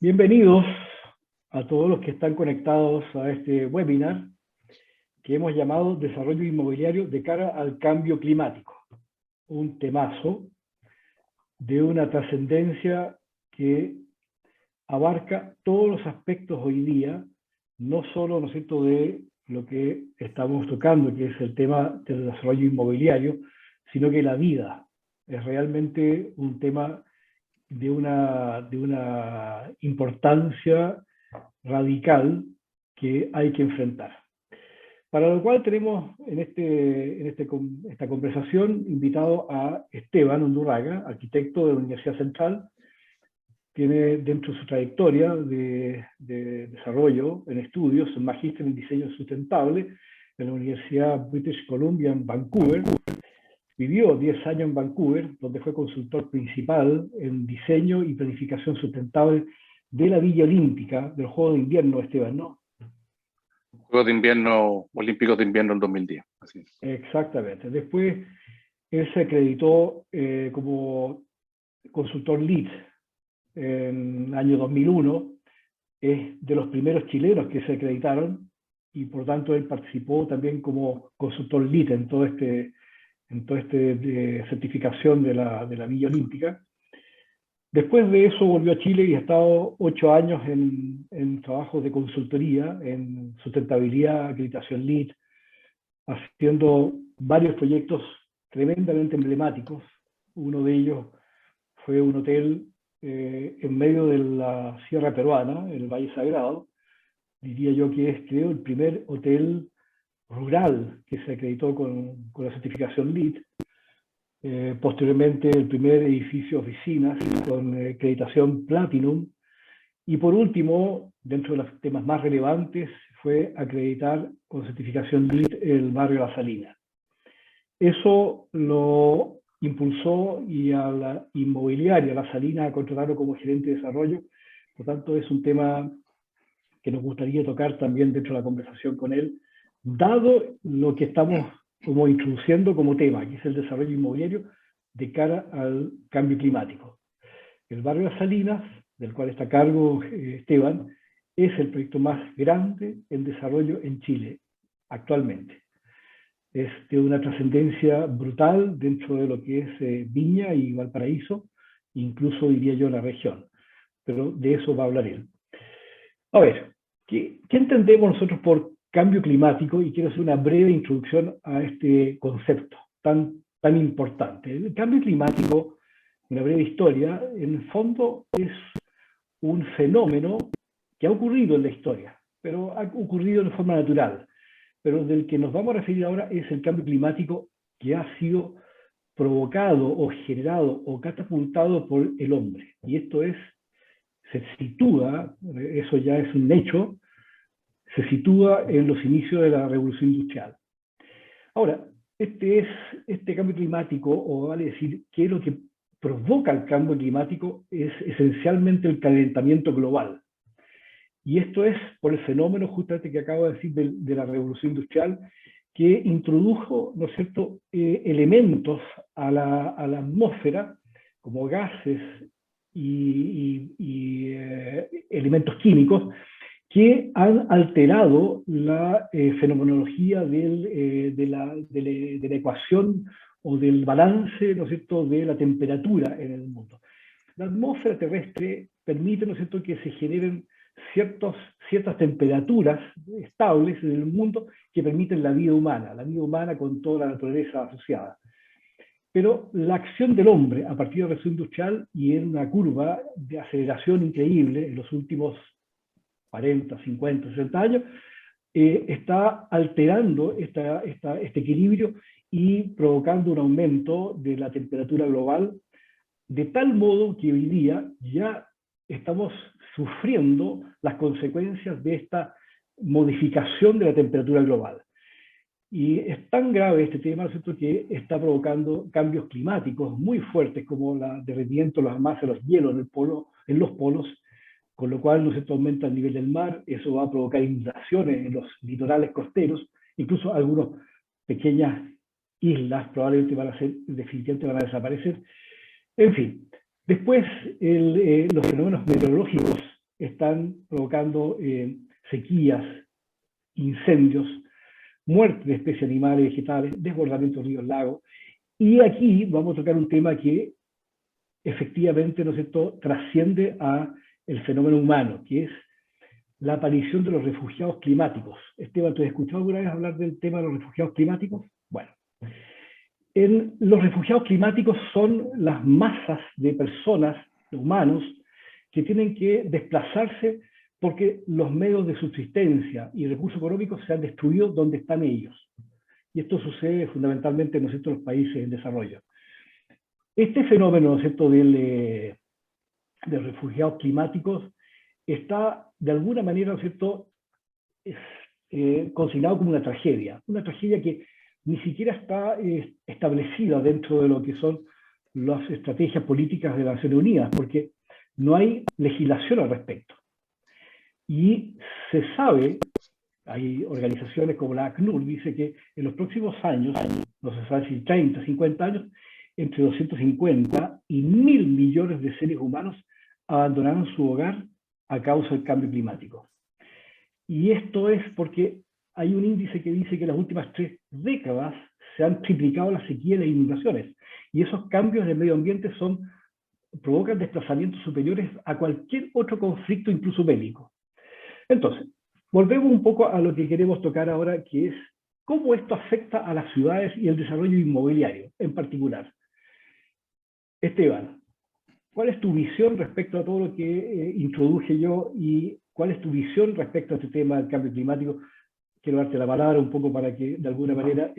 Bienvenidos a todos los que están conectados a este webinar que hemos llamado Desarrollo Inmobiliario de cara al cambio climático. Un temazo de una trascendencia que abarca todos los aspectos hoy día, no solo, ¿no es cierto?, de lo que estamos tocando, que es el tema del desarrollo inmobiliario, sino que la vida es realmente un tema de una importancia radical que hay que enfrentar. Para lo cual tenemos en esta conversación invitado a Esteban Undurraga, arquitecto de la Universidad Central. Tiene dentro de su trayectoria de desarrollo en estudios un magíster en diseño sustentable de la Universidad British Columbia en Vancouver. Vivió 10 años en Vancouver, donde fue consultor principal en diseño y planificación sustentable de la Villa Olímpica del Juego de Invierno, Esteban, ¿no? Juegos de Invierno, Olímpicos de Invierno en 2010. Así es. Exactamente. Después, él se acreditó como consultor LEED en el año 2001. Es de los primeros chilenos que se acreditaron y por tanto él participó también como consultor LEED en todo este certificación de la Villa Olímpica. Después de eso volvió a Chile y ha estado 8 años en trabajos de consultoría, en sustentabilidad, acreditación LEED, haciendo varios proyectos tremendamente emblemáticos. Uno de ellos fue un hotel en medio de la Sierra Peruana, en el Valle Sagrado. Diría yo que es, creo, el primer hotel rural que se acreditó con la certificación LEED. Posteriormente, el primer edificio de oficinas con acreditación Platinum. Y por último, dentro de los temas más relevantes, fue acreditar con certificación LEED el barrio La Salina. Eso lo impulsó y a la inmobiliaria La Salina a contratarlo como gerente de desarrollo. Por tanto, es un tema que nos gustaría tocar también dentro de la conversación con él, dado lo que estamos como introduciendo como tema, que es el desarrollo inmobiliario de cara al cambio climático. El barrio Las Salinas, del cual está a cargo Esteban, es el proyecto más grande en desarrollo en Chile actualmente. Es de una trascendencia brutal dentro de lo que es Viña y Valparaíso, incluso diría yo la región, pero de eso va a hablar él. A ver, ¿qué entendemos nosotros por cambio climático? Y quiero hacer una breve introducción a este concepto tan importante. El cambio climático, una breve historia, en el fondo es un fenómeno que ha ocurrido en la historia, pero ha ocurrido de forma natural. Pero del que nos vamos a referir ahora es el cambio climático que ha sido provocado o generado o catapultado por el hombre. Y esto se sitúa, eso ya es un hecho, se sitúa en los inicios de la revolución industrial. Ahora, este cambio climático, o vale decir, ¿qué es lo que provoca el cambio climático? Es esencialmente el calentamiento global. Y esto es por el fenómeno justamente que acabo de decir de la revolución industrial, que introdujo, ¿no es cierto?, elementos a la atmósfera, como gases y elementos químicos, que han alterado la fenomenología de la ecuación o del balance, ¿no es cierto?, de la temperatura en el mundo. La atmósfera terrestre permite, ¿no es cierto?, que se generen ciertas temperaturas estables en el mundo que permiten la vida humana con toda la naturaleza asociada. Pero la acción del hombre a partir de la revolución industrial y en una curva de aceleración increíble en los últimos 40, 50, 60 años, está alterando este equilibrio y provocando un aumento de la temperatura global, de tal modo que hoy día ya estamos sufriendo las consecuencias de esta modificación de la temperatura global. Y es tan grave este tema, ¿cierto?, que está provocando cambios climáticos muy fuertes, como el derretimiento de las masas de los hielos en los polos, con lo cual, ¿no es cierto?, aumenta el nivel del mar. Eso va a provocar inundaciones en los litorales costeros, incluso algunas pequeñas islas probablemente definitivamente van a desaparecer. En fin, después los fenómenos meteorológicos están provocando sequías, incendios, muerte de especies animales y vegetales, desbordamiento de ríos, lagos. Y aquí vamos a tocar un tema que efectivamente, ¿no es cierto?, trasciende a el fenómeno humano, que es la aparición de los refugiados climáticos. Esteban, ¿tú has escuchado alguna vez hablar del tema de los refugiados climáticos? Bueno, los refugiados climáticos son las masas de personas, de humanos, que tienen que desplazarse porque los medios de subsistencia y recursos económicos se han destruido donde están ellos. Y esto sucede fundamentalmente, ¿no es cierto?, en los países en desarrollo. Este fenómeno, ¿no es cierto?, de refugiados climáticos está, de alguna manera, ¿no es cierto?, consignado como una tragedia que ni siquiera está establecida dentro de lo que son las estrategias políticas de las Naciones Unidas, porque no hay legislación al respecto. Y se sabe, hay organizaciones como la ACNUR, dice que en los próximos años, no se sabe si 30, 50 años, entre 250 y 1.000 millones de seres humanos abandonarán su hogar a causa del cambio climático. Y esto es porque hay un índice que dice que en las últimas 3 décadas se han triplicado las sequías y las inundaciones. Y esos cambios en el medio ambiente provocan desplazamientos superiores a cualquier otro conflicto, incluso bélico. Entonces, volvemos un poco a lo que queremos tocar ahora, que es cómo esto afecta a las ciudades y el desarrollo inmobiliario en particular. Esteban, ¿cuál es tu visión respecto a todo lo que introduje yo y cuál es tu visión respecto a este tema del cambio climático? Quiero darte la palabra un poco para que de alguna manera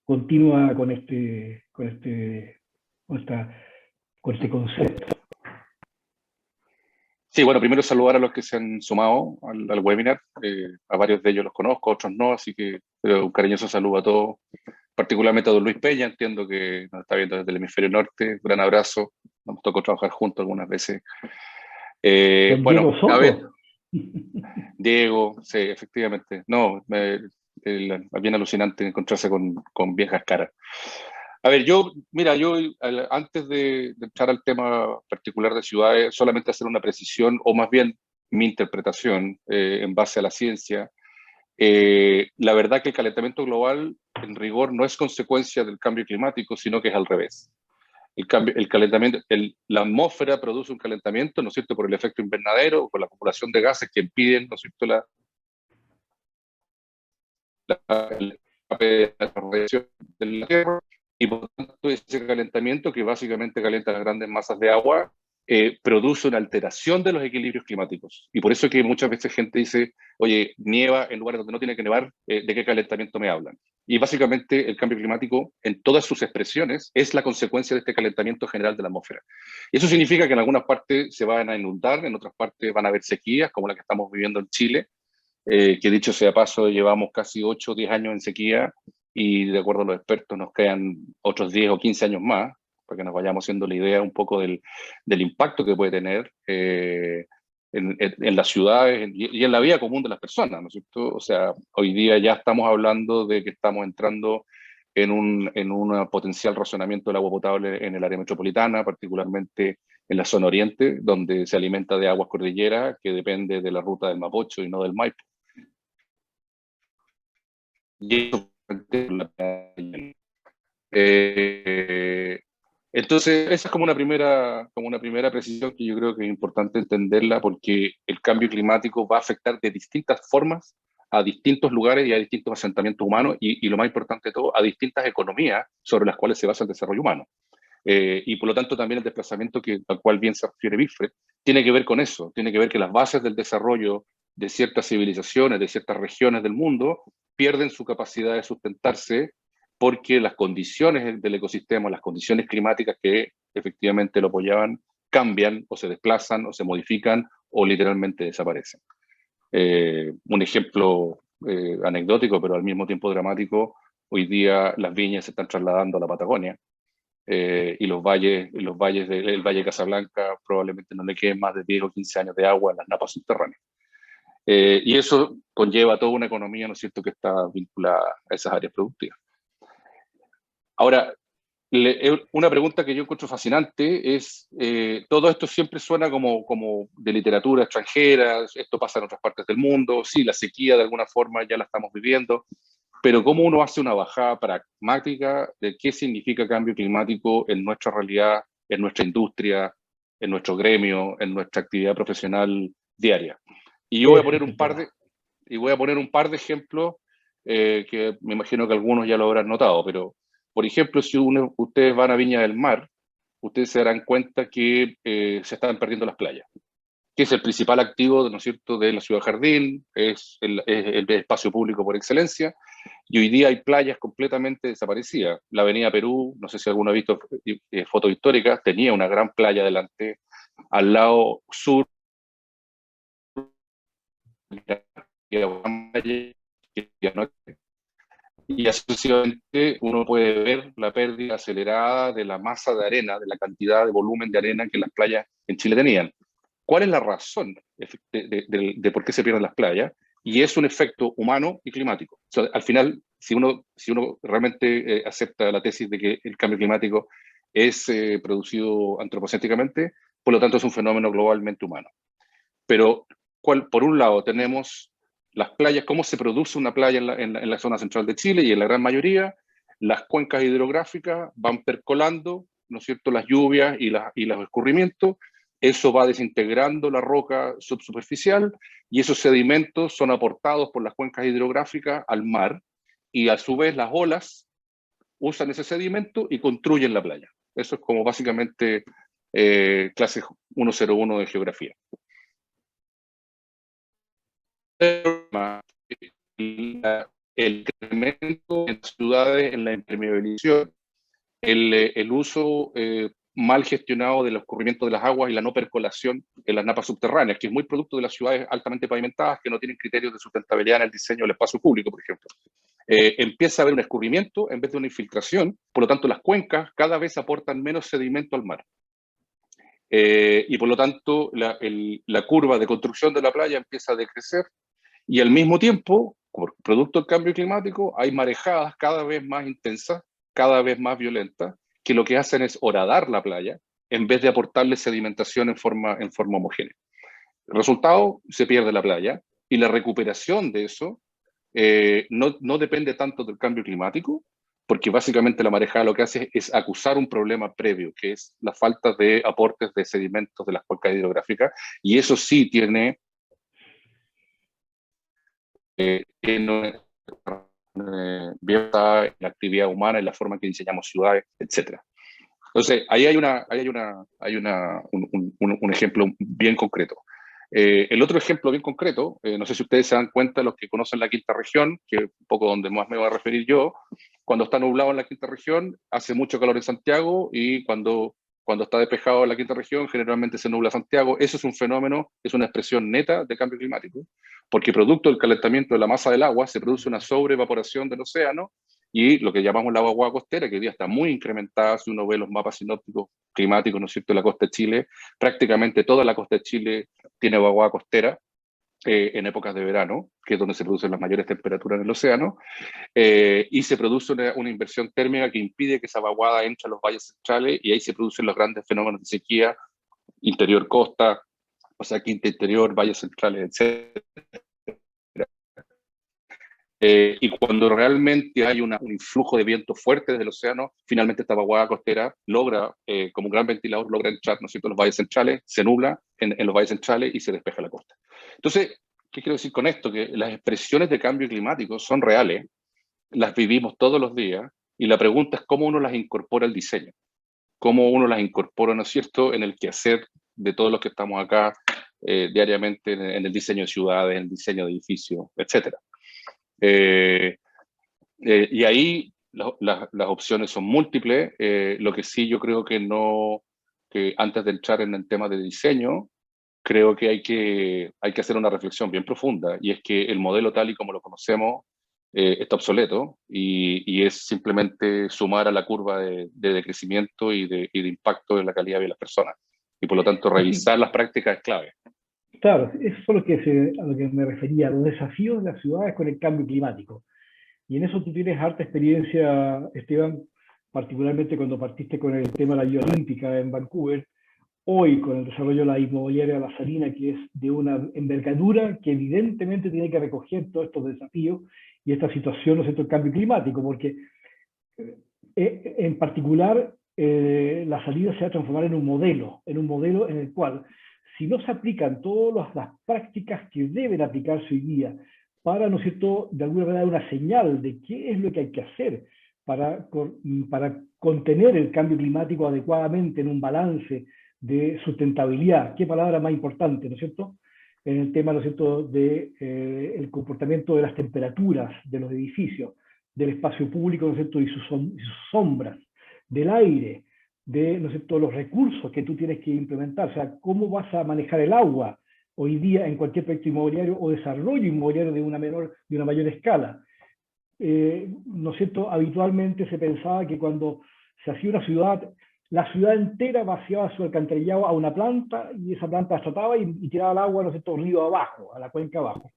continúa con este concepto. Sí, bueno, primero saludar a los que se han sumado al webinar. A varios de ellos los conozco, otros no, así que un cariñoso saludo a todos, particularmente a don Luis Peña, entiendo que nos está viendo desde el hemisferio norte. Un gran abrazo, nos tocó trabajar juntos algunas veces. Bueno, Diego Soto. A ver, Diego, sí, efectivamente. No, es bien alucinante encontrarse con viejas caras. A ver, mira, antes de entrar al tema particular de ciudades, solamente hacer una precisión, o más bien mi interpretación en base a la ciencia. La verdad que el calentamiento global, en rigor, no es consecuencia del cambio climático, sino que es al revés. El calentamiento, la atmósfera produce un calentamiento, ¿no es cierto?, por el efecto invernadero, por la acumulación de gases que impiden, ¿no es cierto?, la radiación de la Tierra, y por tanto ese calentamiento, que básicamente calienta las grandes masas de agua, produce una alteración de los equilibrios climáticos. Y por eso es que muchas veces gente dice, oye, nieva en lugares donde no tiene que nevar, ¿de qué calentamiento me hablan? Y básicamente el cambio climático, en todas sus expresiones, es la consecuencia de este calentamiento general de la atmósfera. Y eso significa que en algunas partes se van a inundar, en otras partes van a haber sequías, como la que estamos viviendo en Chile, que dicho sea paso, llevamos casi 8 o 10 años en sequía, y de acuerdo a los expertos nos quedan otros 10 o 15 años más, para que nos vayamos haciendo la idea un poco del impacto que puede tener en las ciudades y en la vida común de las personas, ¿no es cierto? O sea, hoy día ya estamos hablando de que estamos entrando en un potencial racionamiento del agua potable en el área metropolitana, particularmente en la zona oriente, donde se alimenta de aguas cordilleras, que depende de la ruta del Mapocho y no del Maipo. Y eso, entonces, esa es como una primera precisión que yo creo que es importante entenderla, porque el cambio climático va a afectar de distintas formas a distintos lugares y a distintos asentamientos humanos, y lo más importante de todo, a distintas economías sobre las cuales se basa el desarrollo humano. Y por lo tanto también el desplazamiento al cual bien se refiere Wilfred, tiene que ver con eso, tiene que ver que las bases del desarrollo de ciertas civilizaciones, de ciertas regiones del mundo, pierden su capacidad de sustentarse porque las condiciones del ecosistema, las condiciones climáticas que efectivamente lo apoyaban, cambian o se desplazan o se modifican o literalmente desaparecen. Un ejemplo anecdótico, pero al mismo tiempo dramático: hoy día las viñas se están trasladando a la Patagonia, y los valles del Valle de Casablanca probablemente no le queden más de 10 o 15 años de agua en las napas subterráneas. Y eso conlleva toda una economía, ¿no es cierto?, que está vinculada a esas áreas productivas. Ahora, Una pregunta que yo encuentro fascinante es, todo esto siempre suena como de literatura extranjera, esto pasa en otras partes del mundo, sí, la sequía de alguna forma ya la estamos viviendo, pero ¿cómo uno hace una bajada pragmática de qué significa cambio climático en nuestra realidad, en nuestra industria, en nuestro gremio, en nuestra actividad profesional diaria? Y yo voy a Ese poner es un el par tema. de, y voy a poner un par de ejemplos que me imagino que algunos ya lo habrán notado, pero por ejemplo, si ustedes van a Viña del Mar, ustedes se darán cuenta que se están perdiendo las playas, que es el principal activo, ¿no es cierto?, de la ciudad jardín, es el espacio público por excelencia, y hoy día hay playas completamente desaparecidas. La Avenida Perú, no sé si alguno ha visto fotos históricas, tenía una gran playa delante, al lado sur, y asociadamente uno puede ver la pérdida acelerada de la masa de arena, de la cantidad de volumen de arena que las playas en Chile tenían. ¿Cuál es la razón de por qué se pierden las playas? Y es un efecto humano y climático. O sea, al final, si uno realmente acepta la tesis de que el cambio climático es producido antropocéntricamente, por lo tanto es un fenómeno globalmente humano. Pero por un lado tenemos las playas, cómo se produce una playa en la zona central de Chile y en la gran mayoría, las cuencas hidrográficas van percolando, ¿no es cierto?, las lluvias y los escurrimientos, eso va desintegrando la roca subsuperficial y esos sedimentos son aportados por las cuencas hidrográficas al mar y a su vez las olas usan ese sedimento y construyen la playa. Eso es como básicamente clase 101 de geografía. El incremento en ciudades, en la impermeabilización, el uso mal gestionado del escurrimiento de las aguas y la no percolación en las napas subterráneas, que es muy producto de las ciudades altamente pavimentadas que no tienen criterios de sustentabilidad en el diseño del espacio público, por ejemplo. Empieza a haber un escurrimiento en vez de una infiltración, por lo tanto las cuencas cada vez aportan menos sedimento al mar. Y por lo tanto la curva de construcción de la playa empieza a decrecer y al mismo tiempo, por producto del cambio climático, hay marejadas cada vez más intensas, cada vez más violentas, que lo que hacen es horadar la playa en vez de aportarle sedimentación en forma homogénea. El resultado, se pierde la playa y la recuperación de eso no depende tanto del cambio climático, porque básicamente la marejada lo que hace es acusar un problema previo, que es la falta de aportes de sedimentos de las cuencas hidrográficas, y eso sí tiene bien en la actividad humana, en la forma en que diseñamos ciudades, etcétera. Entonces, ahí hay un ejemplo bien concreto. El otro ejemplo bien concreto, no sé si ustedes se dan cuenta, los que conocen la quinta región, que es un poco donde más me voy a referir yo, cuando está nublado en la quinta región, hace mucho calor en Santiago y cuando está despejado en la quinta región, generalmente se nubla Santiago. Eso es un fenómeno, es una expresión neta de cambio climático, porque producto del calentamiento de la masa del agua se produce una sobreevaporación del océano y lo que llamamos la vaguada costera, que hoy día está muy incrementada, si uno ve los mapas sinópticos climáticos, ¿no es cierto?, de la costa de Chile, prácticamente toda la costa de Chile tiene vaguada costera en épocas de verano, que es donde se producen las mayores temperaturas en el océano, y se produce una inversión térmica que impide que esa vaguada entre a los valles centrales y ahí se producen los grandes fenómenos de sequía, interior costa, o sea, quinta interior, valles centrales, etc. Y cuando realmente hay un influjo de viento fuerte desde el océano, finalmente esta vaguada costera logra, como un gran ventilador, logra entrar, ¿no es cierto?, en los valles centrales, se nubla en los valles centrales y se despeja la costa. Entonces, ¿qué quiero decir con esto? Que las expresiones de cambio climático son reales, las vivimos todos los días, y la pregunta es cómo uno las incorpora al diseño, cómo uno las incorpora, ¿no es cierto?, en el quehacer de todos los que estamos acá diariamente en el diseño de ciudades, en el diseño de edificios, etcétera. Y ahí las opciones son múltiples. Lo que sí yo creo que antes de entrar en el tema de diseño, creo que hay que hacer una reflexión bien profunda, y es que el modelo tal y como lo conocemos está obsoleto y es simplemente sumar a la curva de decrecimiento y de impacto en la calidad de las personas. Y por lo tanto, Así, revisar las prácticas es clave. claro, eso es a lo que me refería, los desafíos de las ciudades con el cambio climático. Y en eso tú tienes harta experiencia, Esteban, particularmente cuando partiste con el tema de la Vía Olímpica en Vancouver, hoy con el desarrollo de la inmobiliaria de La Salina, que es de una envergadura que evidentemente tiene que recoger todos estos desafíos y esta situación, ¿no es cierto?, el cambio climático, porque en particular La Salina se va a transformar en un modelo en el cual, si no se aplican todas las prácticas que deben aplicarse hoy día para, ¿no es cierto?, de alguna manera dar una señal de qué es lo que hay que hacer para contener el cambio climático adecuadamente en un balance de sustentabilidad. ¿Qué palabra más importante, ¿no es cierto? En el tema, ¿no es cierto?, de el comportamiento de las temperaturas de los edificios, del espacio público, ¿no es cierto?, y sus sombras, del aire, de, ¿no es cierto?, los recursos que tú tienes que implementar. O sea, cómo vas a manejar el agua hoy día en cualquier proyecto inmobiliario o desarrollo inmobiliario de una mayor escala. ¿No es cierto? Habitualmente se pensaba que cuando se hacía una ciudad, la ciudad entera vaciaba su alcantarillado a una planta y esa planta las trataba y tiraba el agua, ¿no es cierto?, río abajo, a la cuenca abajo.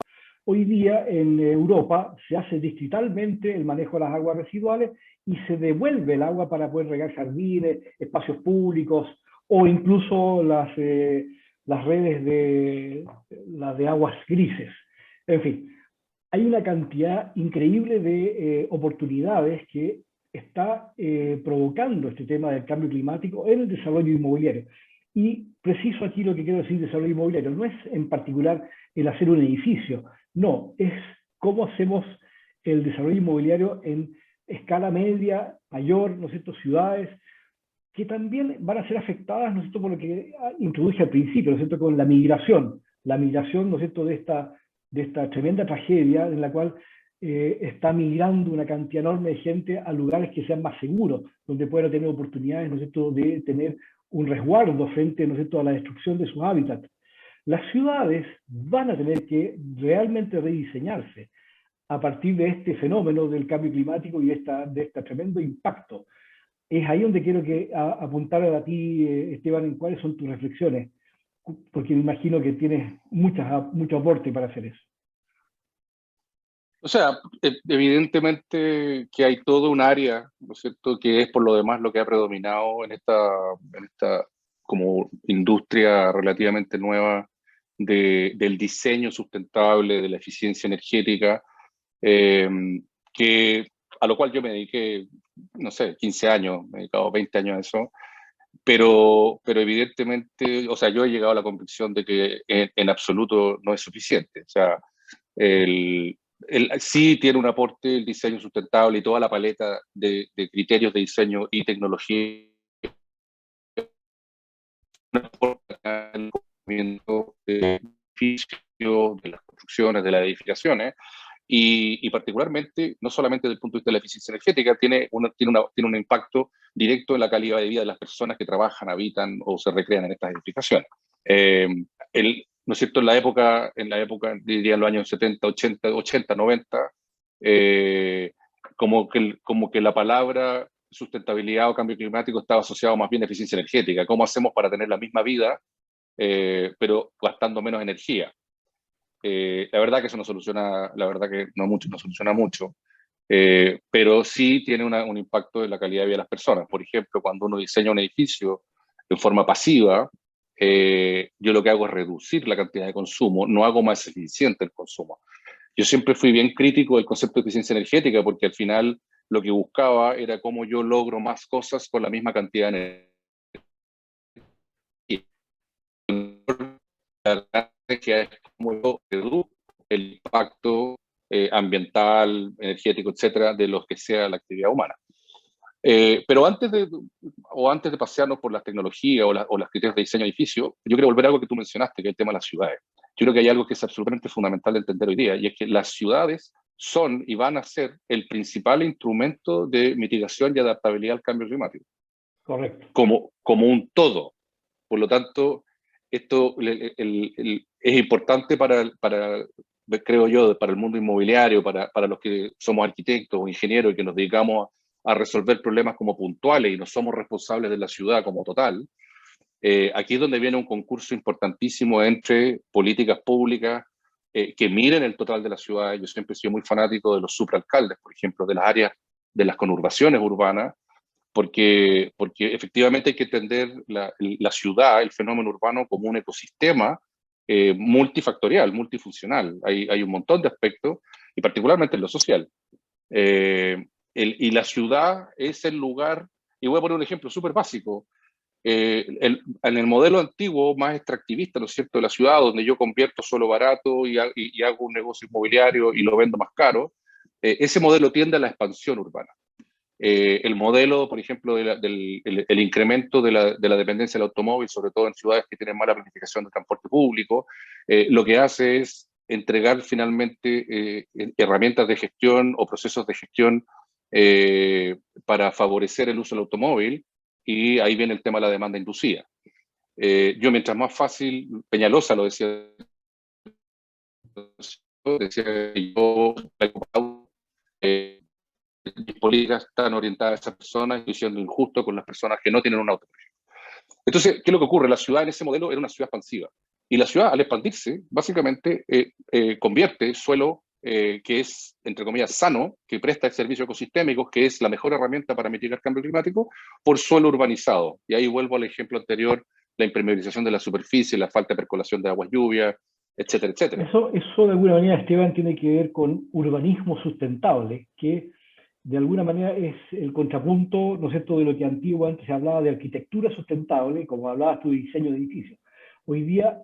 Hoy día en Europa se hace distritalmente el manejo de las aguas residuales y se devuelve el agua para poder regar jardines, espacios públicos o incluso las redes de aguas grises. En fin, hay una cantidad increíble de oportunidades que está provocando este tema del cambio climático en el desarrollo inmobiliario. Y preciso aquí lo que quiero decir de desarrollo inmobiliario, no es en particular el hacer un edificio, no, es cómo hacemos el desarrollo inmobiliario en escala media, mayor, ¿no es cierto?, ciudades, que también van a ser afectadas, ¿no es cierto?, por lo que introduje al principio, ¿no es cierto?, con la migración, ¿no es cierto?, de esta tremenda tragedia en la cual está migrando una cantidad enorme de gente a lugares que sean más seguros, donde puedan tener oportunidades, ¿no es cierto?, de tener un resguardo frente, ¿no es cierto?, a la destrucción de sus hábitats. Las ciudades van a tener que realmente rediseñarse a partir de este fenómeno del cambio climático y de este tremendo impacto. Es ahí donde quiero apuntar a ti, Esteban, en cuáles son tus reflexiones, porque me imagino que tienes mucho aporte para hacer eso. O sea, evidentemente que hay todo un área, ¿no es cierto?, que es por lo demás lo que ha predominado en esta como industria relativamente nueva del diseño sustentable, de la eficiencia energética, a lo cual yo me dediqué, no sé, 15 años, me he dedicado 20 años a eso, pero evidentemente, o sea, yo he llegado a la convicción de que en absoluto no es suficiente. O sea, sí tiene un aporte el diseño sustentable y toda la paleta de criterios de diseño y tecnología el movimiento de edificios, de las construcciones, de las edificaciones, y particularmente, no solamente desde el punto de vista de la eficiencia energética, tiene un impacto directo en la calidad de vida de las personas que trabajan, habitan o se recrean en estas edificaciones. ¿No es cierto? En la época, diría en los años 70, 80, 90, como que la palabra sustentabilidad o cambio climático estaba asociado más bien a eficiencia energética. ¿Cómo hacemos para tener la misma vida, pero gastando menos energía? La verdad que eso no soluciona, la verdad que no soluciona mucho, pero sí tiene un impacto en la calidad de vida de las personas. Por ejemplo, cuando uno diseña un edificio en forma pasiva, yo lo que hago es reducir la cantidad de consumo, no hago más eficiente el consumo. Yo siempre fui bien crítico del concepto de eficiencia energética porque al final lo que buscaba era cómo yo logro más cosas con la misma cantidad de energía. Que es como yo reduzco el impacto ambiental, energético, etcétera, de lo que sea la actividad humana. Pero antes de pasearnos por las tecnologías o las criterios de diseño de edificio, yo quiero volver a algo que tú mencionaste, que es el tema de las ciudades. Yo creo que hay algo que es absolutamente fundamental de entender hoy día, y es que las ciudades son y van a ser el principal instrumento de mitigación y adaptabilidad al cambio climático. Correcto. Como un todo. Por lo tanto, esto es importante creo yo, para el mundo inmobiliario, para los que somos arquitectos o ingenieros y que nos dedicamos a resolver problemas como puntuales y no somos responsables de la ciudad como total. Aquí es donde viene un concurso importantísimo entre políticas públicas que miren el total de la ciudad. Yo siempre he sido muy fanático de los supraalcaldes, por ejemplo, de las áreas de las conurbaciones urbanas, porque efectivamente hay que entender la ciudad, el fenómeno urbano, como un ecosistema multifactorial, multifuncional. Hay un montón de aspectos, y particularmente en lo social. Y la ciudad es el lugar, y voy a poner un ejemplo súper básico. En el modelo antiguo, más extractivista, ¿no es cierto?, de la ciudad, donde yo convierto suelo barato y hago un negocio inmobiliario y lo vendo más caro, ese modelo tiende a la expansión urbana. El modelo, por ejemplo, el incremento de la dependencia del automóvil, sobre todo en ciudades que tienen mala planificación de transporte público, lo que hace es entregar finalmente herramientas de gestión o procesos de gestión para favorecer el uso del automóvil, y ahí viene el tema de la demanda inducida. Yo, mientras más fácil, Peñalosa lo decía, yo, mis políticas están orientadas a esas personas, y siendo injusto con las personas que no tienen un auto. Entonces, ¿qué es lo que ocurre? La ciudad en ese modelo era una ciudad expansiva. Y la ciudad, al expandirse, básicamente convierte suelo que es, entre comillas, sano, que presta servicios ecosistémicos, que es la mejor herramienta para mitigar cambio climático, por suelo urbanizado. Y ahí vuelvo al ejemplo anterior, la impermeabilización de la superficie, la falta de percolación de aguas lluvias, etcétera, etcétera. Eso de alguna manera, Esteban, tiene que ver con urbanismo sustentable, que de alguna manera es el contrapunto, ¿no es cierto?, de lo que antiguamente se hablaba de arquitectura sustentable, como hablabas tú de diseño de edificios. Hoy día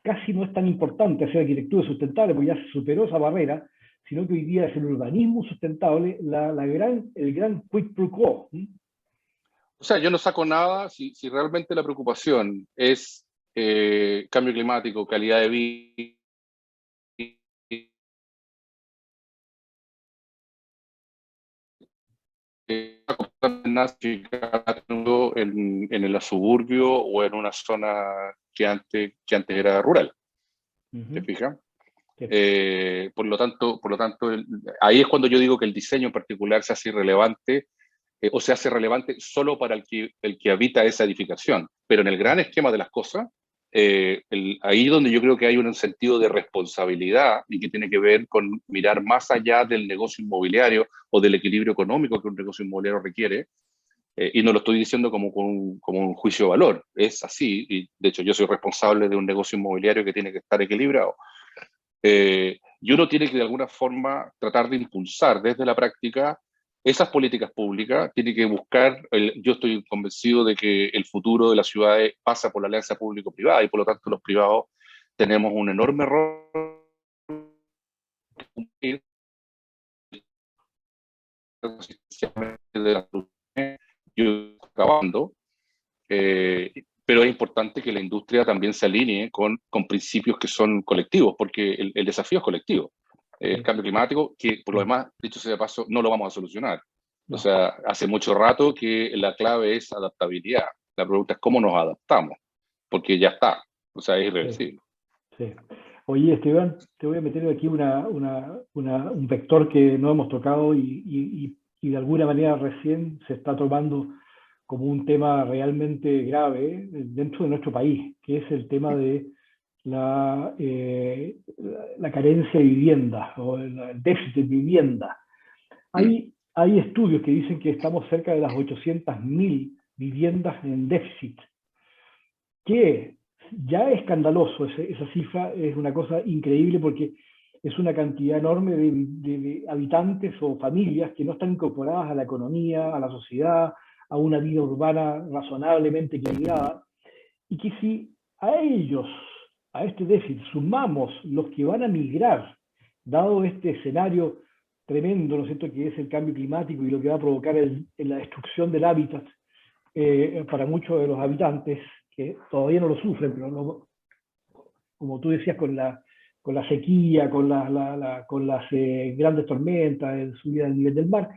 casi no es tan importante hacer arquitectura sustentable, porque ya se superó esa barrera, sino que hoy día es el urbanismo sustentable el gran quid pro quo. O sea, yo no saco nada si realmente la preocupación es cambio climático, calidad de vida, en el suburbio o en una zona que antes era rural. ¿Te fijas? Sí. Por lo tanto, ahí es cuando yo digo que el diseño en particular se hace irrelevante, o se hace relevante solo para el que habita esa edificación. Pero en el gran esquema de las cosas, ahí donde yo creo que hay un sentido de responsabilidad, y que tiene que ver con mirar más allá del negocio inmobiliario o del equilibrio económico que un negocio inmobiliario requiere. Y no lo estoy diciendo como un juicio de valor, es así, y de hecho yo soy responsable de un negocio inmobiliario que tiene que estar equilibrado. Y uno tiene que de alguna forma tratar de impulsar desde la práctica esas políticas públicas, tiene que buscar, yo estoy convencido de que el futuro de las ciudades pasa por la alianza público-privada, y por lo tanto los privados tenemos un enorme rol de la yo acabando, pero es importante que la industria también se alinee con principios que son colectivos, porque el desafío es colectivo. El cambio climático, que por lo demás, dicho sea de paso, no lo vamos a solucionar. O sea, hace mucho rato que la clave es adaptabilidad. La pregunta es cómo nos adaptamos, porque ya está. O sea, es irreversible. Sí. Oye, Esteban, te voy a meter aquí un vector que no hemos tocado y de alguna manera recién se está tomando como un tema realmente grave dentro de nuestro país, que es el tema de la carencia de vivienda o el déficit de vivienda. Hay estudios que dicen que estamos cerca de las 800.000 viviendas en déficit, que ya es escandaloso. Esa cifra es una cosa increíble, porque es una cantidad enorme de habitantes o familias que no están incorporadas a la economía, a la sociedad, a una vida urbana razonablemente equilibrada, y que si a ellos, a este déficit, sumamos los que van a migrar, dado este escenario tremendo, ¿no es cierto?, que es el cambio climático y lo que va a provocar en la destrucción del hábitat para muchos de los habitantes, que todavía no lo sufren, pero no, como tú decías, con la sequía, con las grandes tormentas, el subida del nivel del mar,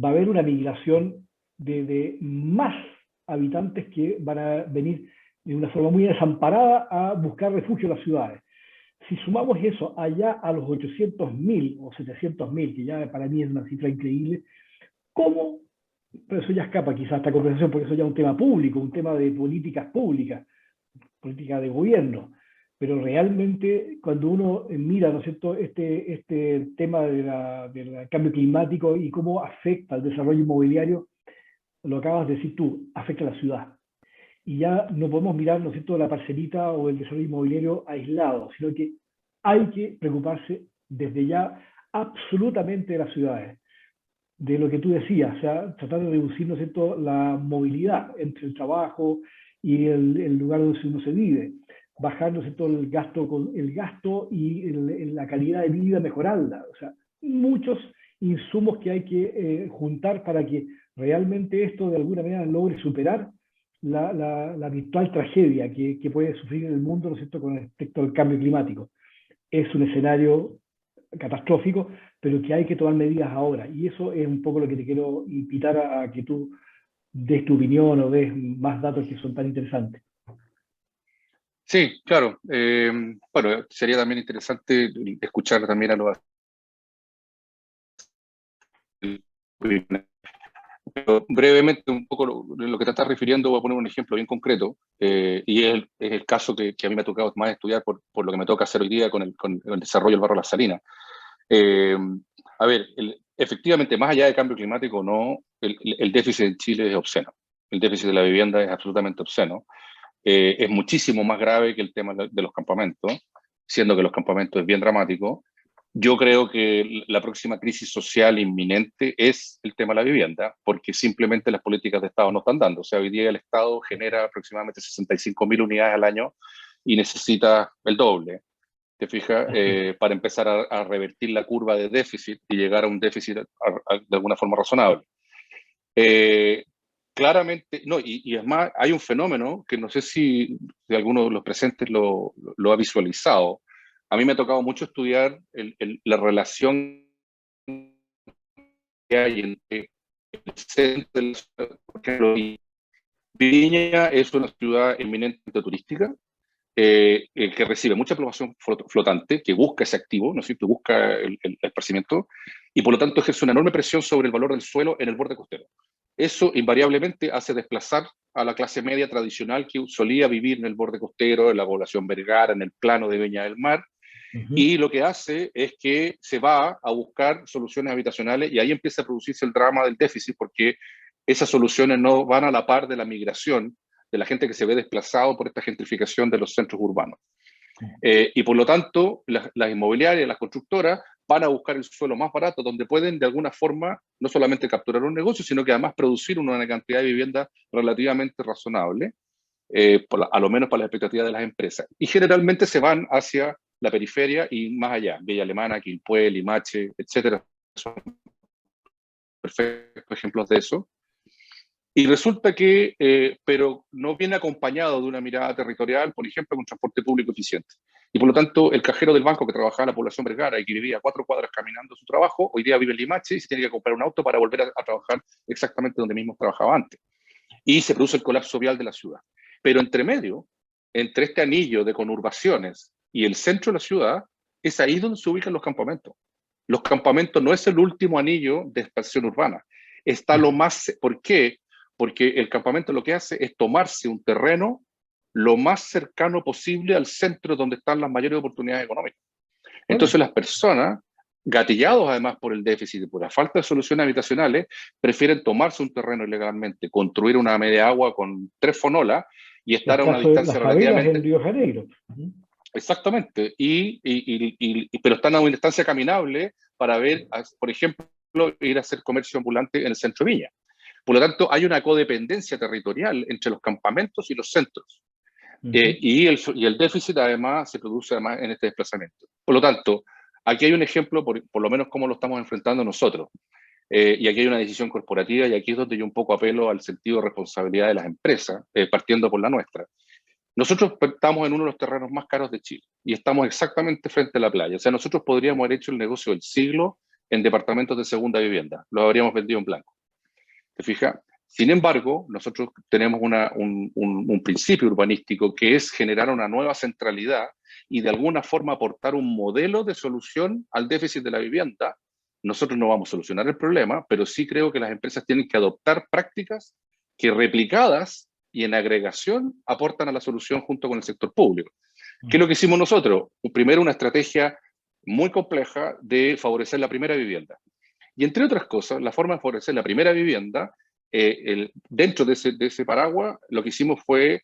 va a haber una migración de más habitantes que van a venir de una forma muy desamparada a buscar refugio en las ciudades. Si sumamos eso allá a los 800.000 o 700.000, que ya para mí es una cifra increíble, ¿cómo? Pero eso ya escapa quizás a esta conversación, porque eso ya es un tema público, un tema de políticas públicas, política de gobierno. Pero realmente cuando uno mira, ¿no es cierto?, este tema del cambio climático y cómo afecta al desarrollo inmobiliario, lo acabas de decir tú, afecta a la ciudad. Y ya no podemos mirar, ¿no es cierto?, la parcelita o el desarrollo inmobiliario aislado, sino que hay que preocuparse desde ya absolutamente de las ciudades, de lo que tú decías, o sea, tratar de reducir, ¿no es cierto?, la movilidad entre el trabajo y el lugar donde uno se vive, bajar, ¿no es cierto?, el gasto y la calidad de vida, mejorarla, o sea, muchos insumos que hay que juntar para que realmente esto de alguna manera logre superar la virtual tragedia que puede sufrir el mundo, ¿no es cierto?, con respecto al cambio climático. Es un escenario catastrófico, pero que hay que tomar medidas ahora. Y eso es un poco lo que te quiero invitar a que tú des tu opinión o des más datos que son tan interesantes. Sí, claro. Bueno, sería también interesante escuchar también a los... Pero brevemente, un poco lo que te estás refiriendo, voy a poner un ejemplo bien concreto, y es el caso que a mí me ha tocado más estudiar por lo que me toca hacer hoy día con el desarrollo del barrio La Salina. Eh, a ver, efectivamente, más allá del cambio climático, no, el déficit en Chile es obsceno. El déficit de la vivienda es absolutamente obsceno. Es muchísimo más grave que el tema de los campamentos, siendo que los campamentos es bien dramático. Yo creo que la próxima crisis social inminente es el tema de la vivienda, porque simplemente las políticas de Estado no están dando. O sea, hoy día el Estado genera aproximadamente 65.000 unidades al año y necesita el doble, ¿te fijas? Para empezar a revertir la curva de déficit y llegar a un déficit de alguna forma razonable. Eh, Claramente, no, y es más, hay un fenómeno que no sé si alguno de los presentes lo ha visualizado. A mí me ha tocado mucho estudiar la relación que hay entre el centro de la ciudad. Por ejemplo, Viña es una ciudad eminentemente turística, que recibe mucha población flotante, que busca ese activo, ¿no es cierto?, busca el esparcimiento, y por lo tanto ejerce una enorme presión sobre el valor del suelo en el borde costero. Eso invariablemente hace desplazar a la clase media tradicional que solía vivir en el borde costero, en la población Vergara, en el plano de Viña del Mar, y lo que hace es que se va a buscar soluciones habitacionales y ahí empieza a producirse el drama del déficit porque esas soluciones no van a la par de la migración de la gente que se ve desplazado por esta gentrificación de los centros urbanos. Y por lo tanto, las inmobiliarias, las constructoras, van a buscar el suelo más barato, donde pueden de alguna forma no solamente capturar un negocio, sino que además producir una cantidad de vivienda relativamente razonable, a lo menos para las expectativas de las empresas. Y generalmente se van hacia la periferia y más allá, Villa Alemana, Quilpué, Limache, etcétera, son perfectos ejemplos de eso. Y resulta que, pero no viene acompañado de una mirada territorial, por ejemplo, con transporte público eficiente. Y por lo tanto, el cajero del banco que trabajaba en la población Vergara y que vivía a 4 cuadras caminando a su trabajo, hoy día vive en Limache y se tiene que comprar un auto para volver a trabajar exactamente donde mismo trabajaba antes. Y se produce el colapso vial de la ciudad. Pero entre medio, entre este anillo de conurbaciones y el centro de la ciudad, es ahí donde se ubican los campamentos. Los campamentos no es el último anillo de expansión urbana. Está lo más... ¿Por qué? Porque el campamento lo que hace es tomarse un terreno lo más cercano posible al centro donde están las mayores oportunidades económicas. Entonces las personas, gatillados además por el déficit y por la falta de soluciones habitacionales, prefieren tomarse un terreno ilegalmente, construir una media agua con 3 fonolas y estar El a una caso de las distancia favelas en relativamente... Río de Janeiro. Exactamente, pero están a una distancia caminable para ver, por ejemplo, ir a hacer comercio ambulante en el centro de Viña. Por lo tanto, hay una codependencia territorial entre los campamentos y los centros. Y el déficit además se produce además en este desplazamiento. Por lo tanto, aquí hay un ejemplo, por lo menos cómo lo estamos enfrentando nosotros. Y aquí hay una decisión corporativa y aquí es donde yo un poco apelo al sentido de responsabilidad de las empresas, partiendo por la nuestra. Nosotros estamos en uno de los terrenos más caros de Chile y estamos exactamente frente a la playa. O sea, nosotros podríamos haber hecho el negocio del siglo en departamentos de segunda vivienda. Lo habríamos vendido en blanco. ¿Te fijas? Sin embargo, nosotros tenemos un principio urbanístico que es generar una nueva centralidad y de alguna forma aportar un modelo de solución al déficit de la vivienda. Nosotros no vamos a solucionar el problema, pero sí creo que las empresas tienen que adoptar prácticas que replicadas y en agregación aportan a la solución junto con el sector público. ¿Qué es lo que hicimos nosotros? Primero, una estrategia muy compleja de favorecer la primera vivienda. Y entre otras cosas, la forma de favorecer la primera vivienda dentro de ese paraguas, lo que hicimos fue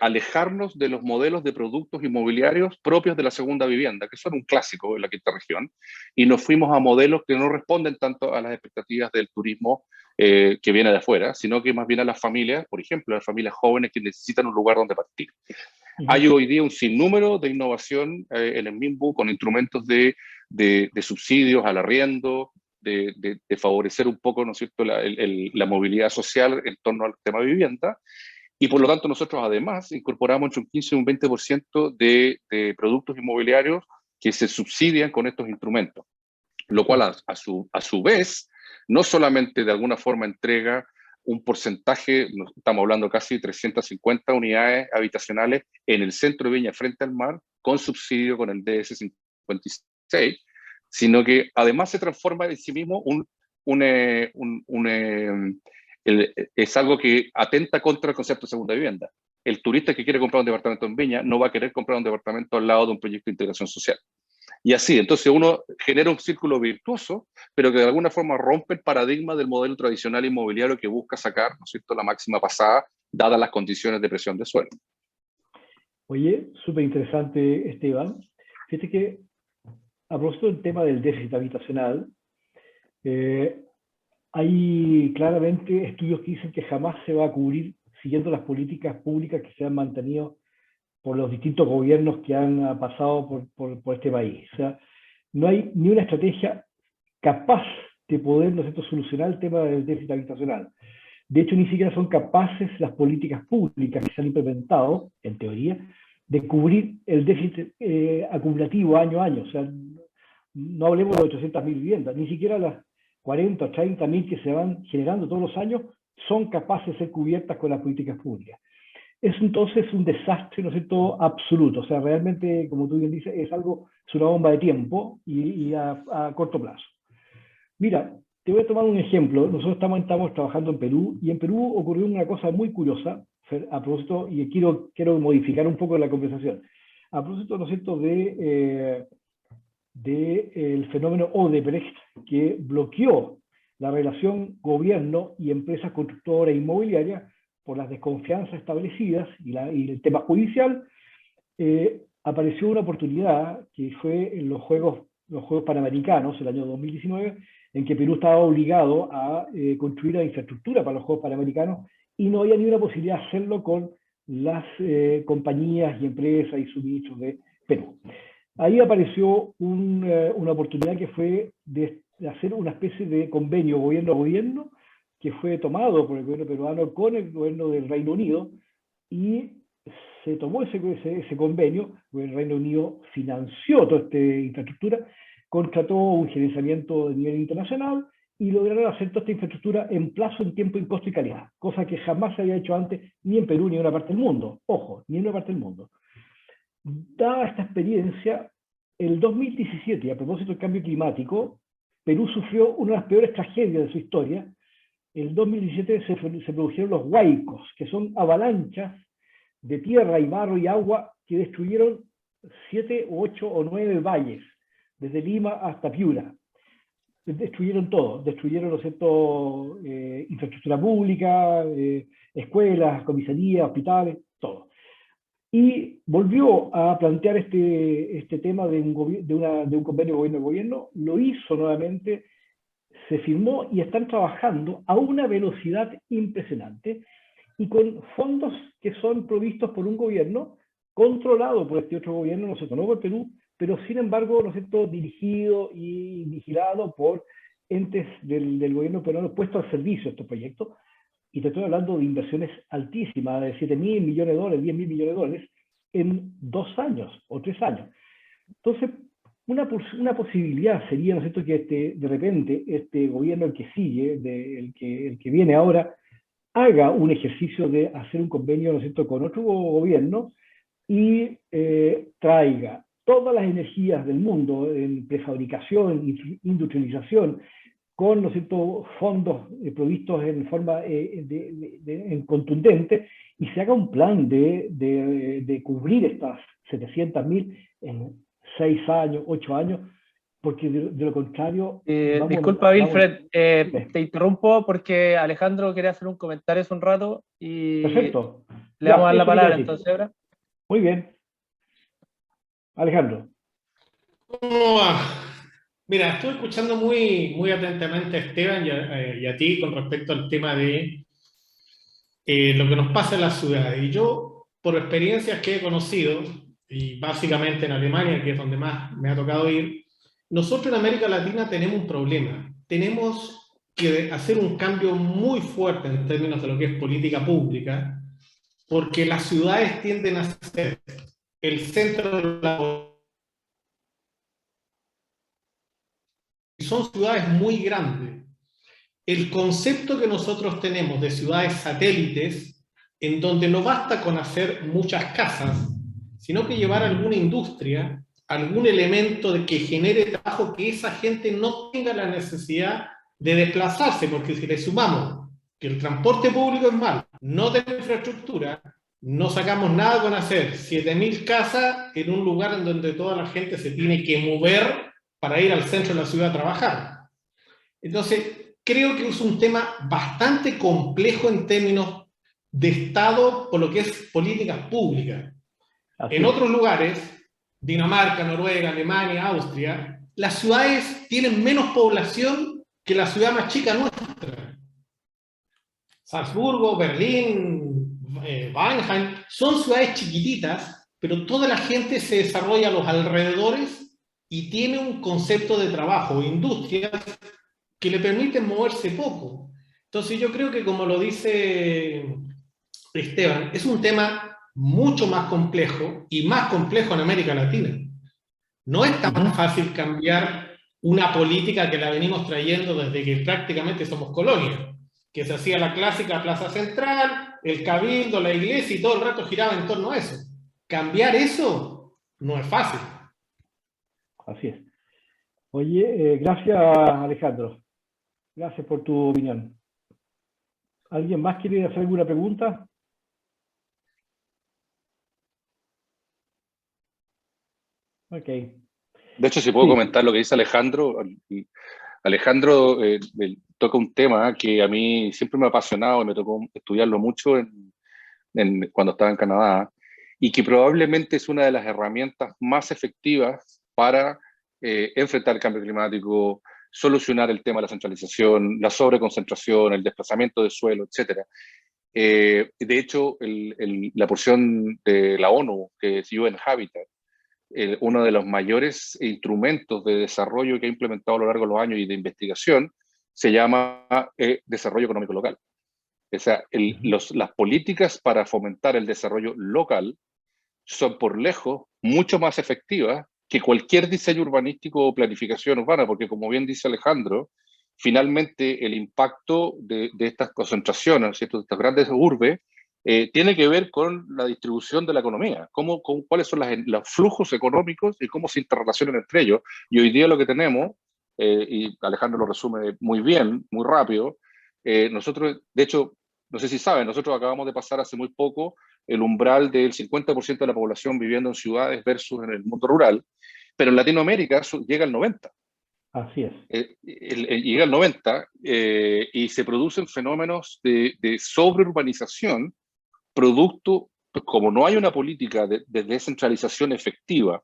alejarnos de los modelos de productos inmobiliarios propios de la segunda vivienda, que son un clásico en la quinta región, y nos fuimos a modelos que no responden tanto a las expectativas del turismo que viene de afuera, sino que más bien a las familias, por ejemplo, a las familias jóvenes que necesitan un lugar donde partir. Hay hoy día un sinnúmero de innovación en el MIMBU con instrumentos de subsidios al arriendo, de favorecer un poco, ¿no es cierto?, la movilidad social en torno al tema de vivienda. Y por lo tanto nosotros además incorporamos entre un 15 y un 20% de productos inmobiliarios que se subsidian con estos instrumentos, lo cual a su vez no solamente de alguna forma entrega un porcentaje, estamos hablando casi 350 unidades habitacionales en el centro de Viña frente al mar, con subsidio con el DS 56, sino que además se transforma en sí mismo es algo que atenta contra el concepto de segunda vivienda. El turista que quiere comprar un departamento en Viña no va a querer comprar un departamento al lado de un proyecto de integración social. Y así, entonces uno genera un círculo virtuoso, pero que de alguna forma rompe el paradigma del modelo tradicional inmobiliario que busca sacar, ¿no es cierto?, la máxima pasada, dadas las condiciones de presión de suelo. Oye, súper interesante, Esteban. Fíjate que, a propósito del tema del déficit habitacional, hay claramente estudios que dicen que jamás se va a cubrir siguiendo las políticas públicas que se han mantenido por los distintos gobiernos que han pasado por este país. O sea, no hay ni una estrategia capaz de poder, ¿no es cierto?, solucionar el tema del déficit habitacional. De hecho, ni siquiera son capaces las políticas públicas que se han implementado, en teoría, de cubrir el déficit acumulativo año a año. O sea, no hablemos de 800.000 viviendas, ni siquiera las 40 o 30.000 que se van generando todos los años son capaces de ser cubiertas con las políticas públicas. Es entonces un desastre, ¿no es cierto?, absoluto. O sea, realmente, como tú bien dices, es una bomba de tiempo y a corto plazo. Mira, te voy a tomar un ejemplo. Nosotros estamos trabajando en Perú, y en Perú ocurrió una cosa muy curiosa, a propósito, y quiero modificar un poco la conversación. A propósito, ¿no es cierto?, el fenómeno Odebrecht, que bloqueó la relación gobierno y empresas constructoras inmobiliarias por las desconfianzas establecidas y el tema judicial. Apareció una oportunidad que fue en los Juegos Panamericanos, el año 2019, en que Perú estaba obligado a construir la infraestructura para los Juegos Panamericanos, y no había ni una posibilidad de hacerlo con las compañías y empresas y suministros de Perú. Ahí apareció una oportunidad que fue de hacer una especie de convenio gobierno a gobierno, que fue tomado por el gobierno peruano con el gobierno del Reino Unido, y se tomó ese convenio. El Reino Unido financió toda esta infraestructura, contrató un gerenciamiento de nivel internacional y lograron hacer toda esta infraestructura en plazo, en tiempo, en costo y calidad, cosa que jamás se había hecho antes, ni en Perú ni en una parte del mundo. Ojo, ni en una parte del mundo. Dada esta experiencia, el 2017, a propósito del cambio climático, Perú sufrió una de las peores tragedias de su historia. En 2017 se produjeron los huaicos, que son avalanchas de tierra y barro y agua que destruyeron 7, 8 o 9 valles, desde Lima hasta Piura. Destruyeron todo, destruyeron, ¿no es cierto?, infraestructura pública, escuelas, comisarías, hospitales, todo. Y volvió a plantear este tema de un convenio gobierno-gobierno, lo hizo nuevamente, se firmó y están trabajando a una velocidad impresionante y con fondos que son provistos por un gobierno controlado por este otro gobierno, no sé, no por Perú, pero sin embargo, ¿no es cierto?, dirigido y vigilado por entes del gobierno peruano puestos al servicio de estos proyectos. Y te estoy hablando de inversiones altísimas, de 7.000 millones de dólares, 10.000 millones de dólares, en 2 años o 3 años. Entonces, una posibilidad sería, ¿no es cierto?, que de repente este gobierno, el que sigue, el que viene ahora, haga un ejercicio de hacer un convenio, ¿no es cierto?, con otro gobierno y traiga todas las energías del mundo en prefabricación, industrialización, con, ¿no es cierto?, fondos provistos en forma contundente, y se haga un plan de cubrir estas 700.000 en 6 años, 8 años, porque de lo contrario vamos, Disculpa, Wilfred, Dime. te interrumpo porque Alejandro quería hacer un comentario hace un rato y Perfecto. le Ya, vamos a dar la eso quería palabra decir. entonces ahora. Muy bien. Alejandro. ¿Cómo va? Mira, estuve escuchando muy atentamente a Esteban y a ti con respecto al tema de lo que nos pasa en las ciudades. Y yo, por experiencias que he conocido, y básicamente en Alemania, que es donde más me ha tocado ir, nosotros en América Latina tenemos un problema. Tenemos que hacer un cambio muy fuerte en términos de lo que es política pública, porque las ciudades tienden a ser el centro de la... Son ciudades muy grandes. El concepto que nosotros tenemos de ciudades satélites, en donde no basta con hacer muchas casas, sino que llevar alguna industria, algún elemento de que genere trabajo, que esa gente no tenga la necesidad de desplazarse, porque si le sumamos que el transporte público es malo, no tenemos infraestructura, no sacamos nada con hacer 7.000 casas en un lugar en donde toda la gente se tiene que mover para ir al centro de la ciudad a trabajar. Entonces, creo que es un tema bastante complejo en términos de Estado por lo que es políticas públicas. En otros lugares, Dinamarca, Noruega, Alemania, Austria, las ciudades tienen menos población que la ciudad más chica nuestra. Salzburgo, Berlín, Weinheim, son ciudades chiquititas, pero toda la gente se desarrolla a los alrededores y tiene un concepto de trabajo, industrias, que le permiten moverse poco. Entonces yo creo que, como lo dice Esteban, es un tema mucho más complejo y más complejo en América Latina. No es tan fácil cambiar una política que la venimos trayendo desde que prácticamente somos colonia, que se hacía la clásica plaza central, el cabildo, la iglesia, y todo el rato giraba en torno a eso. Cambiar eso no es fácil. Así es. Oye, gracias, Alejandro. Gracias por tu opinión. ¿Alguien más quiere hacer alguna pregunta? Ok. De hecho, si puedo comentar lo que dice Alejandro. Alejandro toca un tema que a mí siempre me ha apasionado y me tocó estudiarlo mucho cuando estaba en Canadá, y que probablemente es una de las herramientas más efectivas para enfrentar el cambio climático, solucionar el tema de la centralización, la sobreconcentración, el desplazamiento de suelo, etc. De hecho, la porción de la ONU, que es UN Habitat, uno de los mayores instrumentos de desarrollo que ha implementado a lo largo de los años y de investigación, se llama desarrollo económico local. O sea, las políticas para fomentar el desarrollo local son por lejos mucho más efectivas que cualquier diseño urbanístico o planificación urbana, porque como bien dice Alejandro, finalmente el impacto de estas concentraciones, ¿cierto?, de estas grandes urbes, tiene que ver con la distribución de la economía, cuáles son los flujos económicos y cómo se interrelacionan entre ellos. Y hoy día lo que tenemos, y Alejandro lo resume muy bien, muy rápido, nosotros, de hecho, no sé si saben, nosotros acabamos de pasar hace muy poco el umbral del 50% de la población viviendo en ciudades versus en el mundo rural, pero en Latinoamérica llega al 90%. Así es. Llega al 90% y se producen fenómenos de sobreurbanización, producto, como no hay una política de descentralización efectiva,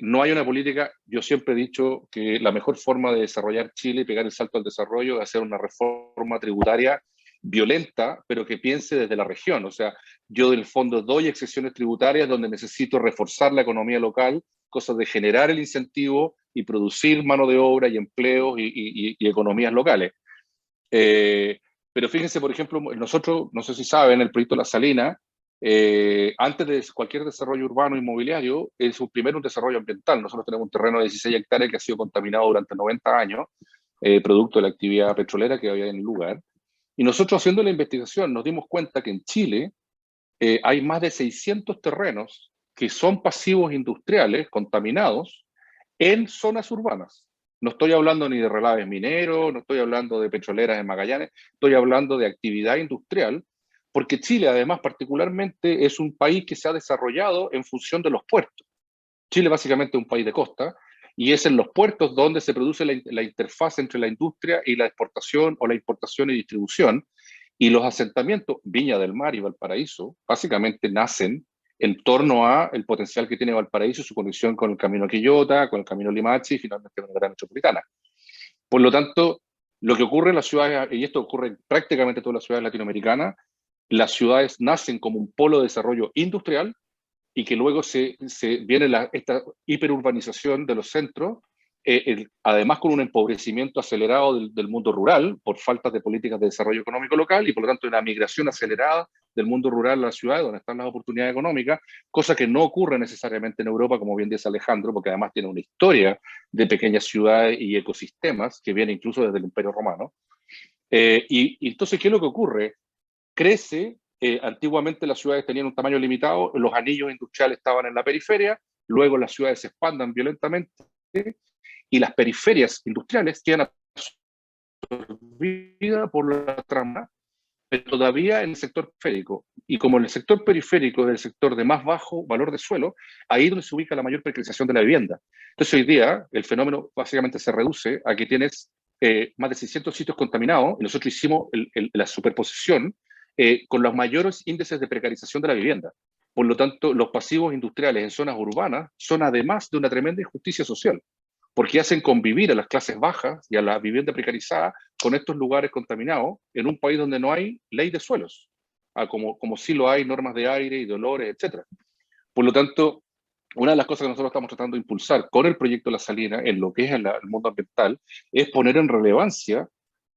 no hay una política. Yo siempre he dicho que la mejor forma de desarrollar Chile y pegar el salto al desarrollo es hacer una reforma tributaria violenta, pero que piense desde la región. O sea, yo del fondo doy excepciones tributarias donde necesito reforzar la economía local, cosas de generar el incentivo y producir mano de obra y empleos y economías locales. Pero fíjense, por ejemplo, nosotros, no sé si saben, el proyecto La Salina, antes de cualquier desarrollo urbano inmobiliario, es primero un desarrollo ambiental. Nosotros tenemos un terreno de 16 hectáreas que ha sido contaminado durante 90 años, producto de la actividad petrolera que había en el lugar. Y nosotros, haciendo la investigación, nos dimos cuenta que en Chile hay más de 600 terrenos que son pasivos industriales contaminados en zonas urbanas. No estoy hablando ni de relaves mineros, no estoy hablando de petroleras en Magallanes, estoy hablando de actividad industrial, porque Chile, además, particularmente, es un país que se ha desarrollado en función de los puertos. Chile básicamente es un país de costa, y es en los puertos donde se produce la interfaz entre la industria y la exportación o la importación y distribución, y los asentamientos, Viña del Mar y Valparaíso, básicamente nacen en torno a el potencial que tiene Valparaíso, su conexión con el camino Quillota, con el camino Limache y finalmente con la gran metropolitana. Por lo tanto, lo que ocurre en las ciudades, y esto ocurre en prácticamente todas las ciudades latinoamericanas, las ciudades nacen como un polo de desarrollo industrial y que luego se viene esta hiperurbanización de los centros, además con un empobrecimiento acelerado del mundo rural por falta de políticas de desarrollo económico local y por lo tanto una migración acelerada del mundo rural a la ciudad donde están las oportunidades económicas, cosa que no ocurre necesariamente en Europa, como bien dice Alejandro, porque además tiene una historia de pequeñas ciudades y ecosistemas que viene incluso desde el Imperio Romano. Y entonces, ¿qué es lo que ocurre? Crece, antiguamente las ciudades tenían un tamaño limitado, los anillos industriales estaban en la periferia, luego las ciudades se expanden violentamente y las periferias industriales quedan absorbidas por la trama, pero todavía en el sector periférico. Y como en el sector periférico es el sector de más bajo valor de suelo, ahí es donde se ubica la mayor precarización de la vivienda. Entonces hoy día el fenómeno básicamente se reduce a que tienes más de 600 sitios contaminados, y nosotros hicimos la superposición con los mayores índices de precarización de la vivienda. Por lo tanto, los pasivos industriales en zonas urbanas son además de una tremenda injusticia social, porque hacen convivir a las clases bajas y a la vivienda precarizada con estos lugares contaminados en un país donde no hay ley de suelos, como sí lo hay normas de aire y de olores, etc. Por lo tanto, una de las cosas que nosotros estamos tratando de impulsar con el proyecto La Salina, en lo que es el mundo ambiental, es poner en relevancia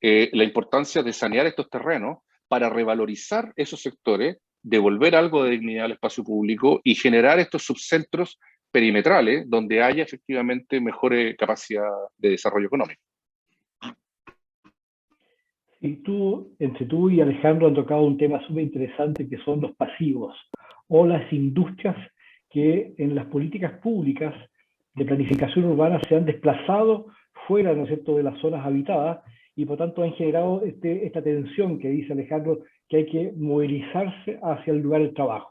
la importancia de sanear estos terrenos para revalorizar esos sectores, devolver algo de dignidad al espacio público y generar estos subcentros perimetrales donde haya efectivamente mejor capacidad de desarrollo económico. Y entre tú y Alejandro han tocado un tema súper interesante que son los pasivos o las industrias que en las políticas públicas de planificación urbana se han desplazado fuera, ¿no es cierto?, de las zonas habitadas y por tanto han generado esta tensión que dice Alejandro que hay que movilizarse hacia el lugar del trabajo.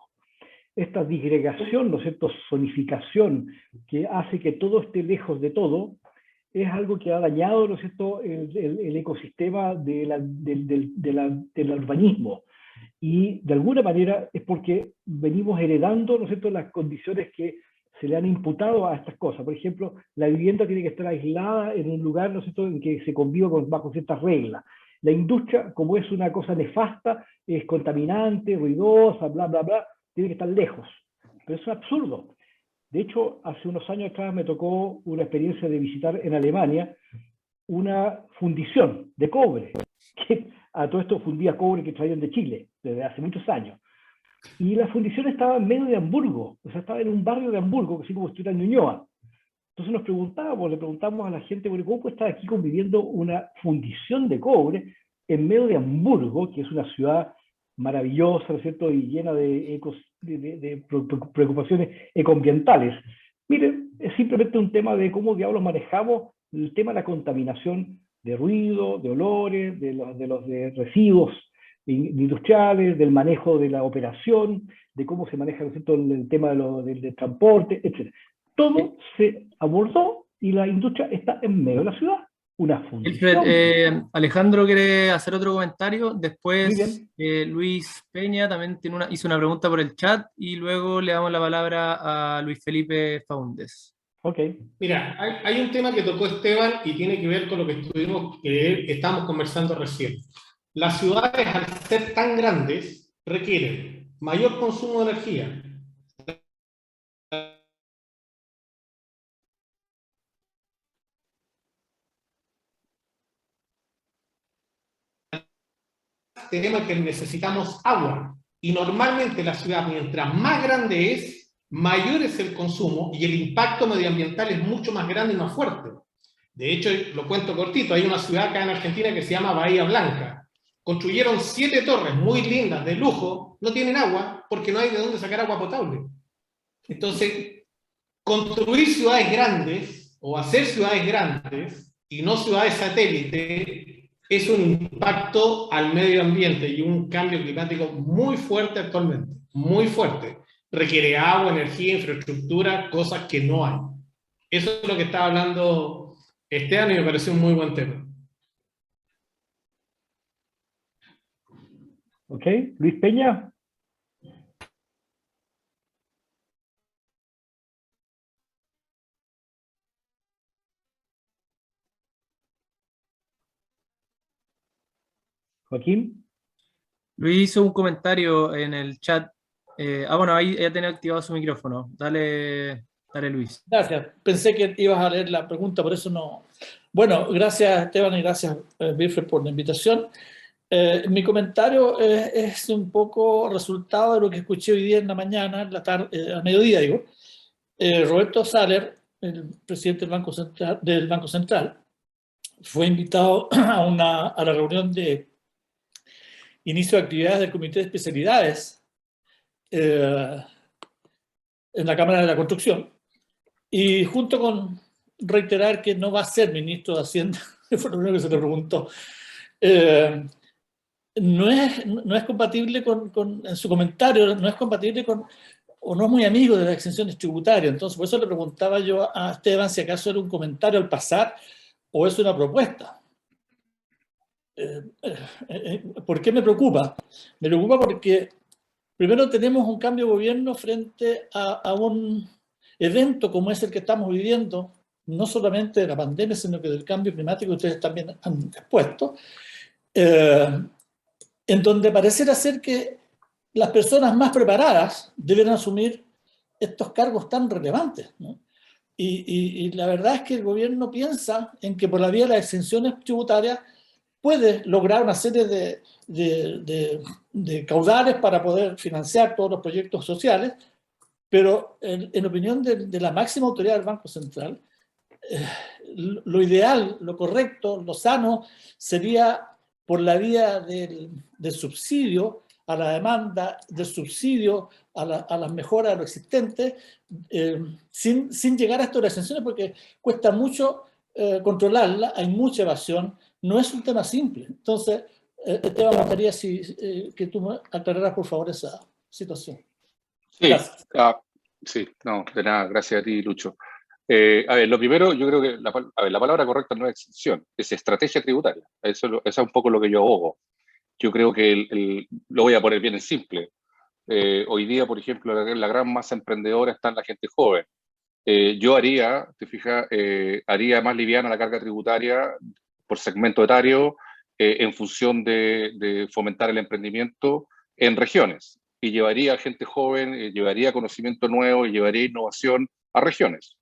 Esta disgregación, ¿no es cierto?, zonificación que hace que todo esté lejos de todo, es algo que ha dañado, ¿no es cierto?, el ecosistema del urbanismo. Y de alguna manera es porque venimos heredando, ¿no es cierto?, las condiciones que se le han imputado a estas cosas. Por ejemplo, la vivienda tiene que estar aislada en un lugar, ¿no es cierto?, en que se conviva bajo ciertas reglas. La industria, como es una cosa nefasta, es contaminante, ruidosa, bla, bla, bla, tiene que estar lejos. Pero eso es absurdo. De hecho, hace unos años atrás me tocó una experiencia de visitar en Alemania una fundición de cobre, que a todo esto fundía cobre que traían de Chile desde hace muchos años. Y la fundición estaba en medio de Hamburgo, o sea, estaba en un barrio de Hamburgo, así como si estuviera en Ñuñoa. Entonces le preguntamos a la gente, bueno, ¿cómo puede estar aquí conviviendo una fundición de cobre en medio de Hamburgo, que es una ciudad maravillosa, ¿no es cierto?, y llena de preocupaciones ecoambientales? Miren, es simplemente un tema de cómo diablos manejamos el tema de la contaminación de ruido, de olores, de los residuos industriales, del manejo de la operación, de cómo se maneja, ¿no es cierto?, el tema del transporte, etc. Todo se abordó y la industria está en medio de la ciudad. Una fundición. Alejandro quiere hacer otro comentario. Después Luis Peña también hizo una pregunta por el chat y luego le damos la palabra a Luis Felipe Faúndez. Ok. Mira, hay un tema que tocó Esteban y tiene que ver con lo que estábamos conversando recién. Las ciudades, al ser tan grandes, requieren mayor consumo de energía. Tenemos que necesitamos agua. Y normalmente la ciudad, mientras más grande es, mayor es el consumo y el impacto medioambiental es mucho más grande y más fuerte. De hecho, lo cuento cortito, hay una ciudad acá en Argentina que se llama Bahía Blanca. Construyeron 7 torres muy lindas, de lujo, no tienen agua porque no hay de dónde sacar agua potable. Entonces, construir ciudades grandes o hacer ciudades grandes y no ciudades satélite es un impacto al medio ambiente y un cambio climático muy fuerte actualmente, muy fuerte. Requiere agua, energía, infraestructura, cosas que no hay. Eso es lo que estaba hablando Esteban y me pareció un muy buen tema. Ok, Luis Peña. Joaquín. Luis hizo un comentario en el chat. Bueno, ahí ya tiene activado su micrófono. Dale, Luis. Gracias. Pensé que ibas a leer la pregunta, por eso no. Bueno, gracias Esteban y gracias Wilfred por la invitación. Mi comentario es un poco resultado de lo que escuché hoy día en la mañana, en la tarde, a mediodía digo. Roberto Saller, el presidente del Banco Central, fue invitado a la reunión de inicio de actividades del Comité de Especialidades en la Cámara de la Construcción. Y junto con reiterar que no va a ser ministro de Hacienda, fue lo primero que se le preguntó, no es compatible en su comentario, no es compatible con, o no es muy amigo de las exenciones tributarias. Entonces, por eso le preguntaba yo a Esteban si acaso era un comentario al pasar o es una propuesta. ¿Por qué me preocupa? Me preocupa porque primero tenemos un cambio de gobierno frente a un evento como es el que estamos viviendo, no solamente de la pandemia, sino que del cambio climático que ustedes también han expuesto, en donde pareciera ser que las personas más preparadas deben asumir estos cargos tan relevantes, ¿no? Y la verdad es que el gobierno piensa en que por la vía de las exenciones tributarias puede lograr una serie de caudales para poder financiar todos los proyectos sociales, pero en opinión de la máxima autoridad del Banco Central, lo ideal, lo correcto, lo sano sería por la vía del subsidio a la demanda, del subsidio a las mejoras de lo existente, sin llegar a estas exenciones, porque cuesta mucho controlarla, hay mucha evasión, no es un tema simple. Entonces, te gustaría que tú me aclararas, por favor, esa situación. Sí, gracias. Sí, no, de nada, gracias a ti, Lucho. A ver, lo primero, yo creo que la palabra correcta no es exención, es estrategia tributaria. Eso es un poco lo que yo abogo. Yo creo que lo voy a poner bien en simple. Hoy día, por ejemplo, la gran masa emprendedora está en la gente joven. Yo haría, te fijas, haría más liviana la carga tributaria por segmento etario en función de fomentar el emprendimiento en regiones. Y llevaría a gente joven, llevaría conocimiento nuevo y llevaría innovación a regiones.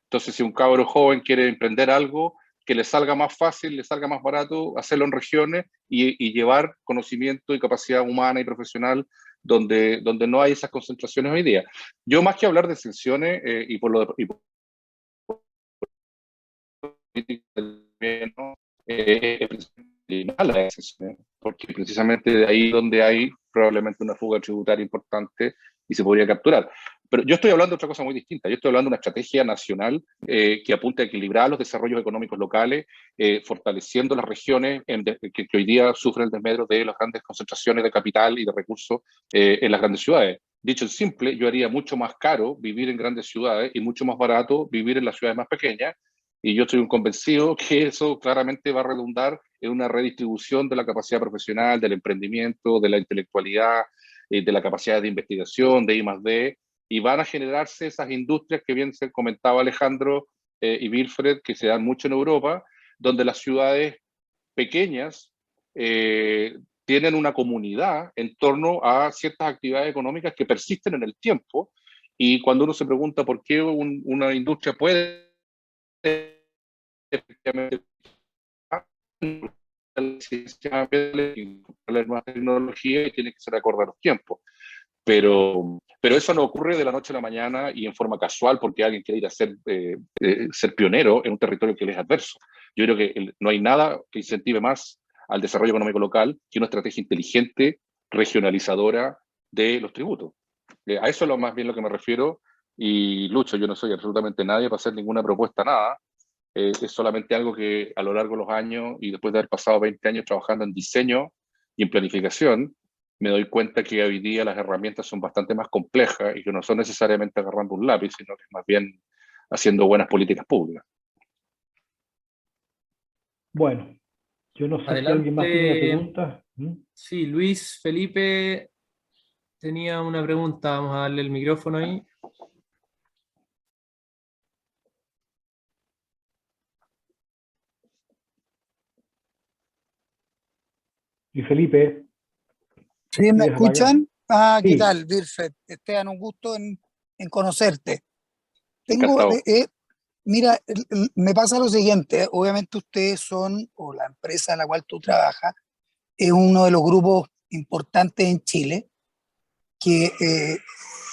Entonces, si un cabro joven quiere emprender algo, que le salga más fácil, le salga más barato, hacerlo en regiones y llevar conocimiento y capacidad humana y profesional donde no hay esas concentraciones hoy día. Yo, más que hablar de exenciones y por lo de porque precisamente de ahí donde hay probablemente una fuga tributaria importante y se podría capturar. Pero yo estoy hablando de otra cosa muy distinta. Yo estoy hablando de una estrategia nacional que apunta a equilibrar los desarrollos económicos locales, fortaleciendo las regiones que hoy día sufren el desmedro de las grandes concentraciones de capital y de recursos en las grandes ciudades. Dicho en simple, yo haría mucho más caro vivir en grandes ciudades y mucho más barato vivir en las ciudades más pequeñas. Y yo estoy convencido que eso claramente va a redundar en una redistribución de la capacidad profesional, del emprendimiento, de la intelectualidad, de la capacidad de investigación, de I+D, y van a generarse esas industrias que bien se comentaba Alejandro y Wilfred, que se dan mucho en Europa, donde las ciudades pequeñas tienen una comunidad en torno a ciertas actividades económicas que persisten en el tiempo, y cuando uno se pregunta por qué una industria puede la nueva tecnología y tiene que ser acorde a los tiempos. Pero eso no ocurre de la noche a la mañana y en forma casual porque alguien quiere ir a ser pionero en un territorio que le es adverso. Yo creo que no hay nada que incentive más al desarrollo económico local que una estrategia inteligente, regionalizadora de los tributos. A eso es más bien lo que me refiero. Y Lucho, yo no soy absolutamente nadie para hacer ninguna propuesta, nada. Es solamente algo que a lo largo de los años y después de haber pasado 20 años trabajando en diseño y en planificación, me doy cuenta que hoy día las herramientas son bastante más complejas y que no son necesariamente agarrando un lápiz, sino que es más bien haciendo buenas políticas públicas. Bueno, yo no sé si Adelante. alguien más tiene preguntas. Sí, Luis Felipe tenía una pregunta, vamos a darle el micrófono ahí. Y Felipe. ¿Sí me escuchan? Ah, ¿qué Sí. tal, Birfet? Esteban, un gusto en conocerte. Encantado. Mira, me pasa lo siguiente, obviamente ustedes son, o la empresa en la cual tú trabajas, es uno de los grupos importantes en Chile que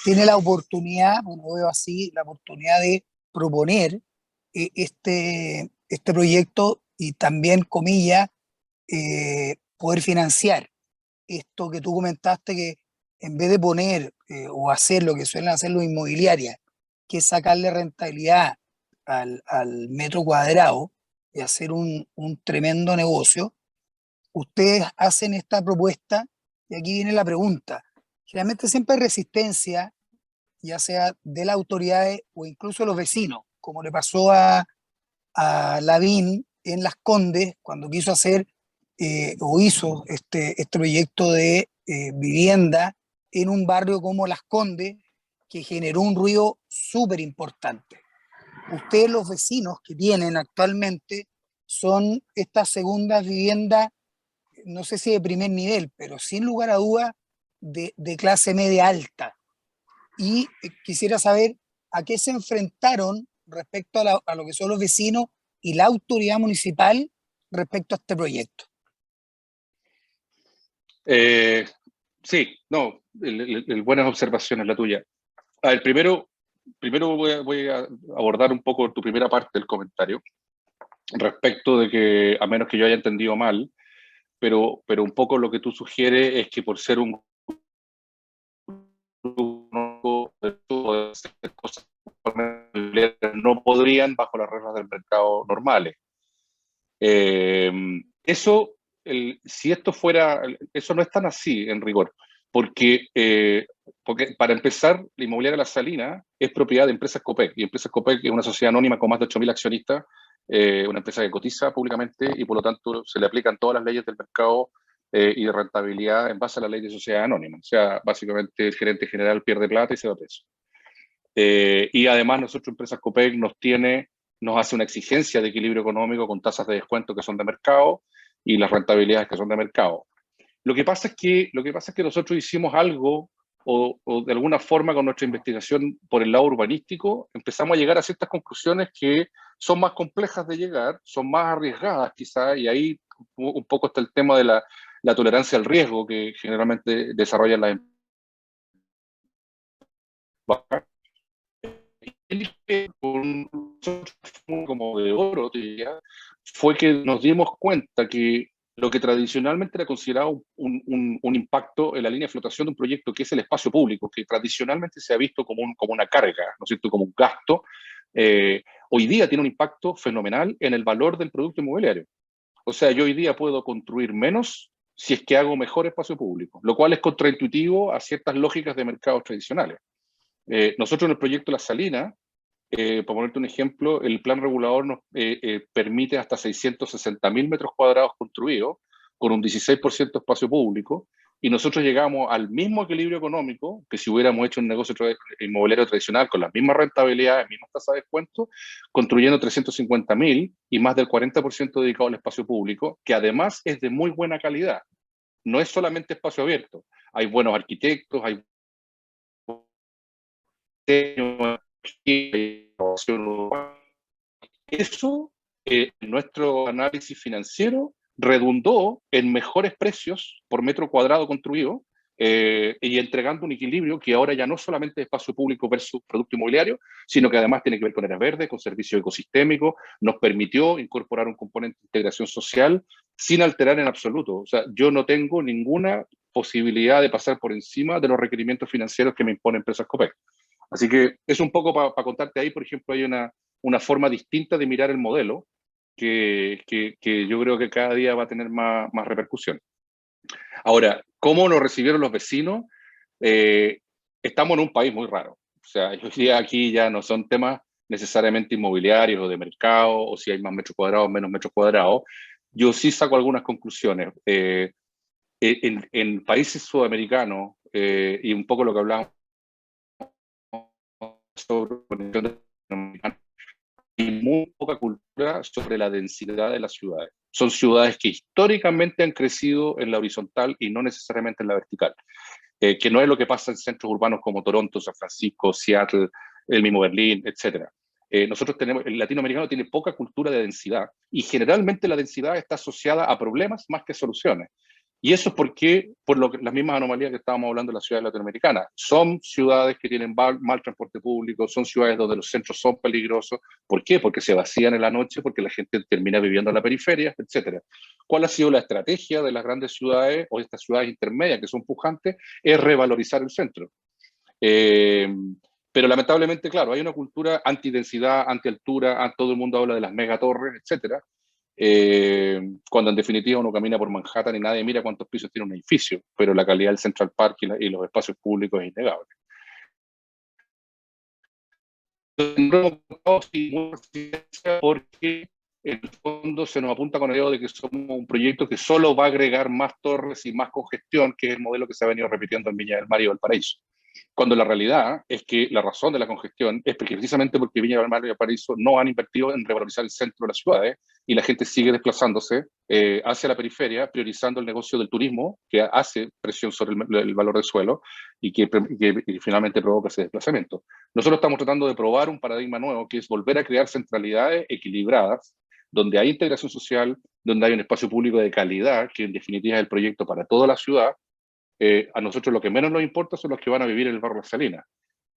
tiene la oportunidad, bueno, veo así, la oportunidad de proponer este proyecto y también, comillas, poder financiar esto que tú comentaste, que en vez de poner o hacer lo que suelen hacer los inmobiliarias, que es sacarle rentabilidad al metro cuadrado y hacer un tremendo negocio, ustedes hacen esta propuesta y aquí viene la pregunta. Generalmente siempre hay resistencia, ya sea de las autoridades o incluso de los vecinos, como le pasó a Lavín en Las Condes cuando quiso hacer o hizo este proyecto de vivienda en un barrio como Las Condes, que generó un ruido súper importante. Ustedes, los vecinos que tienen actualmente, son estas segundas viviendas, no sé si de primer nivel, pero sin lugar a dudas de clase media alta. Y quisiera saber a qué se enfrentaron respecto a lo que son los vecinos y la autoridad municipal respecto a este proyecto. Sí, no, buenas observaciones la tuya. A ver, primero voy a abordar un poco tu primera parte del comentario, respecto de que, a menos que yo haya entendido mal, pero un poco lo que tú sugieres es que por ser un grupo de cosas no podrían bajo las reglas del mercado normales. Si esto fuera, eso no es tan así en rigor, porque para empezar, la inmobiliaria La Salina es propiedad de Empresas Copec, y Empresas Copec es una sociedad anónima con más de 8.000 accionistas, una empresa que cotiza públicamente y por lo tanto se le aplican todas las leyes del mercado y de rentabilidad en base a la ley de sociedad anónima. O sea, básicamente el gerente general pierde plata y se va preso. Y además nosotros, Empresas Copec, nos hace una exigencia de equilibrio económico con tasas de descuento que son de mercado y las rentabilidades que son de mercado. Lo que pasa es que nosotros hicimos algo o de alguna forma con nuestra investigación por el lado urbanístico empezamos a llegar a ciertas conclusiones que son más complejas de llegar, son más arriesgadas quizás, y ahí un poco está el tema de la tolerancia al riesgo que generalmente desarrollan las empresas. Como de oro, diría, fue que nos dimos cuenta que lo que tradicionalmente era considerado un impacto en la línea de flotación de un proyecto, que es el espacio público, que tradicionalmente se ha visto como una carga, ¿no es cierto?, como un gasto, hoy día tiene un impacto fenomenal en el valor del producto inmobiliario. O sea, yo hoy día puedo construir menos si es que hago mejor espacio público, lo cual es contraintuitivo a ciertas lógicas de mercados tradicionales. Nosotros en el proyecto La Salina, para ponerte un ejemplo, el plan regulador nos permite hasta 660.000 metros cuadrados construidos con un 16% de espacio público, y nosotros llegamos al mismo equilibrio económico que si hubiéramos hecho un negocio inmobiliario tradicional con las mismas rentabilidades, mismas tasas de descuento, construyendo 350.000 y más del 40% dedicado al espacio público, que además es de muy buena calidad. No es solamente espacio abierto, hay buenos arquitectos, hay eso, nuestro análisis financiero redundó en mejores precios por metro cuadrado construido y entregando un equilibrio que ahora ya no solamente es espacio público versus producto inmobiliario, sino que además tiene que ver con áreas verdes, con servicios ecosistémicos, nos permitió incorporar un componente de integración social sin alterar en absoluto. O sea, yo no tengo ninguna posibilidad de pasar por encima de los requerimientos financieros que me impone Empresas Copec. Así que es un poco para contarte ahí, por ejemplo, hay una forma distinta de mirar el modelo que yo creo que cada día va a tener más repercusión. Ahora, ¿cómo nos recibieron los vecinos? Estamos en un país muy raro. O sea, hoy día aquí ya no son temas necesariamente inmobiliarios o de mercado, o si hay más metros cuadrados o menos metros cuadrados, yo sí saco algunas conclusiones. En países sudamericanos, y un poco lo que hablábamos sobre hay muy poca cultura sobre la densidad de las ciudades. Son ciudades que históricamente han crecido en la horizontal y no necesariamente en la vertical, que no es lo que pasa en centros urbanos como Toronto, San Francisco, Seattle, el mismo Berlín, etc. Nosotros tenemos, el latinoamericano tiene poca cultura de densidad y generalmente la densidad está asociada a problemas más que soluciones. Y eso es porque, las mismas anomalías que estábamos hablando de las ciudades latinoamericanas. Son ciudades que tienen mal transporte público, son ciudades donde los centros son peligrosos. ¿Por qué? Porque se vacían en la noche, porque la gente termina viviendo en la periferia, etc. ¿Cuál ha sido la estrategia de las grandes ciudades o estas ciudades intermedias que son pujantes? Es revalorizar el centro. Pero lamentablemente, claro, hay una cultura antidensidad, antialtura, todo el mundo habla de las megatorres, etc. Cuando en definitiva uno camina por Manhattan y nadie mira cuántos pisos tiene un edificio, pero la calidad del Central Park y los espacios públicos es innegable. Porque en el fondo se nos apunta con el dedo de que somos un proyecto que solo va a agregar más torres y más congestión, que es el modelo que se ha venido repitiendo en Viña del Mar y Valparaíso. Cuando la realidad es que la razón de la congestión es precisamente porque Viña del Mar y Valparaíso no han invertido en revalorizar el centro de las ciudades y la gente sigue desplazándose hacia la periferia, priorizando el negocio del turismo, que hace presión sobre el valor del suelo y que finalmente provoca ese desplazamiento. Nosotros estamos tratando de probar un paradigma nuevo, que es volver a crear centralidades equilibradas, donde hay integración social, donde hay un espacio público de calidad, que en definitiva es el proyecto para toda la ciudad. A nosotros lo que menos nos importa son los que van a vivir en el barrio Las Salinas.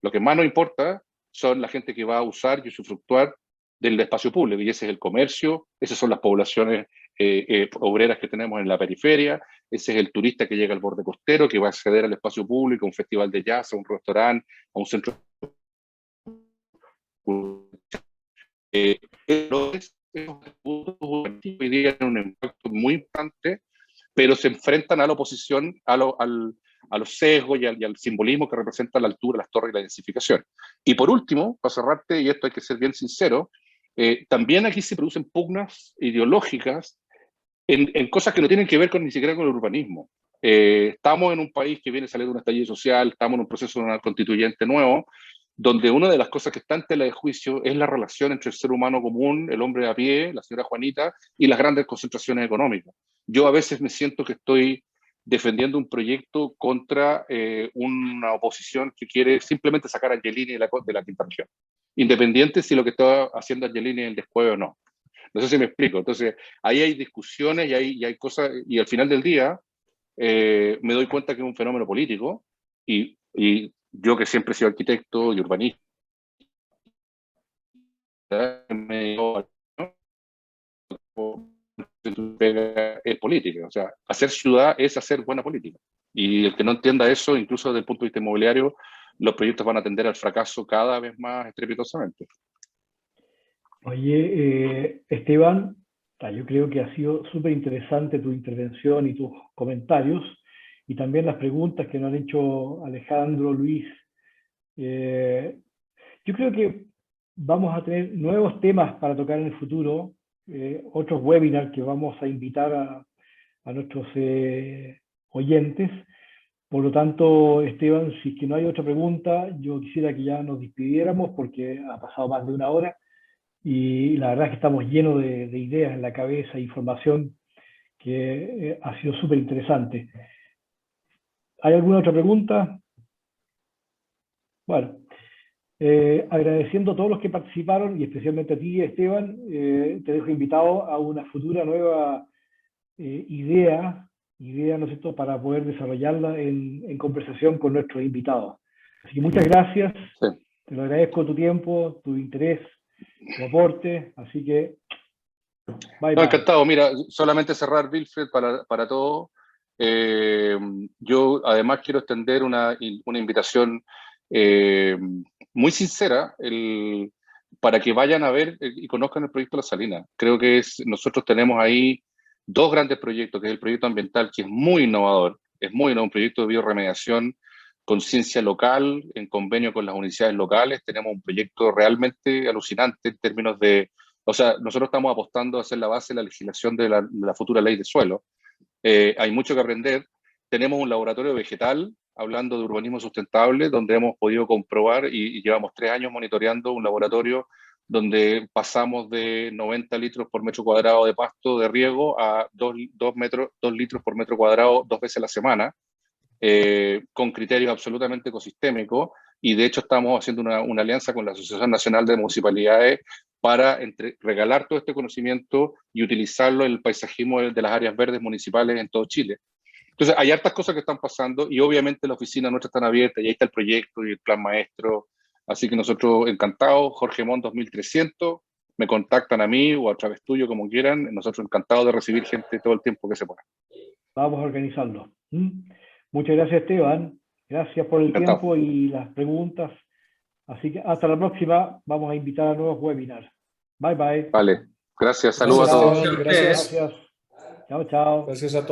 Lo que más nos importa son la gente que va a usar y usufructuar del espacio público, y ese es el comercio, esas son las poblaciones obreras que tenemos en la periferia, ese es el turista que llega al borde costero, que va a acceder al espacio público, a un festival de jazz, a un restaurante, a un centro. Hoy día tienen un impacto muy importante, pero se enfrentan a la oposición, a los sesgos y al simbolismo que representa la altura, las torres y la densificación. Y por último, para cerrarte, y esto hay que ser bien sincero, también aquí se producen pugnas ideológicas en cosas que no tienen que ver ni siquiera con el urbanismo. Estamos en un país que viene saliendo de un estallido social, estamos en un proceso de una constituyente nuevo, donde una de las cosas que está en tela de juicio es la relación entre el ser humano común, el hombre a pie, la señora Juanita, y las grandes concentraciones económicas. Yo a veces me siento que estoy defendiendo un proyecto contra una oposición que quiere simplemente sacar a Angelini de la quinta región, independiente si lo que está haciendo Angelini es el descueve o no. No sé si me explico. Entonces, ahí hay discusiones y hay cosas, y al final del día me doy cuenta que es un fenómeno político, y yo que siempre he sido arquitecto y urbanista, es política. O sea, hacer ciudad es hacer buena política. Y el que no entienda eso, incluso desde el punto de vista inmobiliario, los proyectos van a tender al fracaso cada vez más estrepitosamente. Oye, Esteban, yo creo que ha sido súper interesante tu intervención y tus comentarios, y también las preguntas que nos han hecho Alejandro, Luis. Yo creo que vamos a tener nuevos temas para tocar en el futuro, otros webinars que vamos a invitar a nuestros oyentes. Por lo tanto, Esteban, si es que no hay otra pregunta, yo quisiera que ya nos despidiéramos porque ha pasado más de una hora y la verdad es que estamos llenos de ideas en la cabeza, información que ha sido súper interesante. ¿Hay alguna otra pregunta? Bueno, agradeciendo a todos los que participaron y especialmente a ti, Esteban, te dejo invitado a una futura nueva idea, ¿no es cierto?, para poder desarrollarla en conversación con nuestros invitados. Así que muchas gracias, sí. Te lo agradezco tu tiempo, tu interés, tu aporte, así que bye, no, encantado. Mira, solamente cerrar, Wilfred, para todo. Yo además quiero extender una invitación muy sincera para que vayan a ver y conozcan el proyecto La Salina. Creo que nosotros tenemos ahí dos grandes proyectos, que es el proyecto ambiental, que es muy innovador, un proyecto de bioremediación conciencia local, en convenio con las universidades locales. Tenemos un proyecto realmente alucinante en términos de, o sea, nosotros estamos apostando a hacer la base de la legislación de la futura ley de suelo. Hay mucho que aprender. Tenemos un laboratorio vegetal, hablando de urbanismo sustentable, donde hemos podido comprobar y llevamos 3 años monitoreando un laboratorio donde pasamos de 90 litros por metro cuadrado de pasto de riego a 2 litros por metro cuadrado 2 veces a la semana, con criterios absolutamente ecosistémicos, y de hecho estamos haciendo una alianza con la Asociación Nacional de Municipalidades para regalar todo este conocimiento y utilizarlo en el paisajismo de las áreas verdes municipales en todo Chile. Entonces hay hartas cosas que están pasando y obviamente la oficina nuestra está abierta y ahí está el proyecto y el plan maestro. Así que nosotros encantados, Jorge Mon 2300, me contactan a mí o a través tuyo como quieran, nosotros encantados de recibir gente todo el tiempo que se pueda. Vamos a organizarlo. Muchas gracias, Esteban. Gracias por el tiempo y las preguntas. Así que hasta la próxima. Vamos a invitar a nuevos webinars. Bye, bye. Vale. Gracias. Saludos a todos. Gracias. Gracias. Chao, chao. Gracias a todos.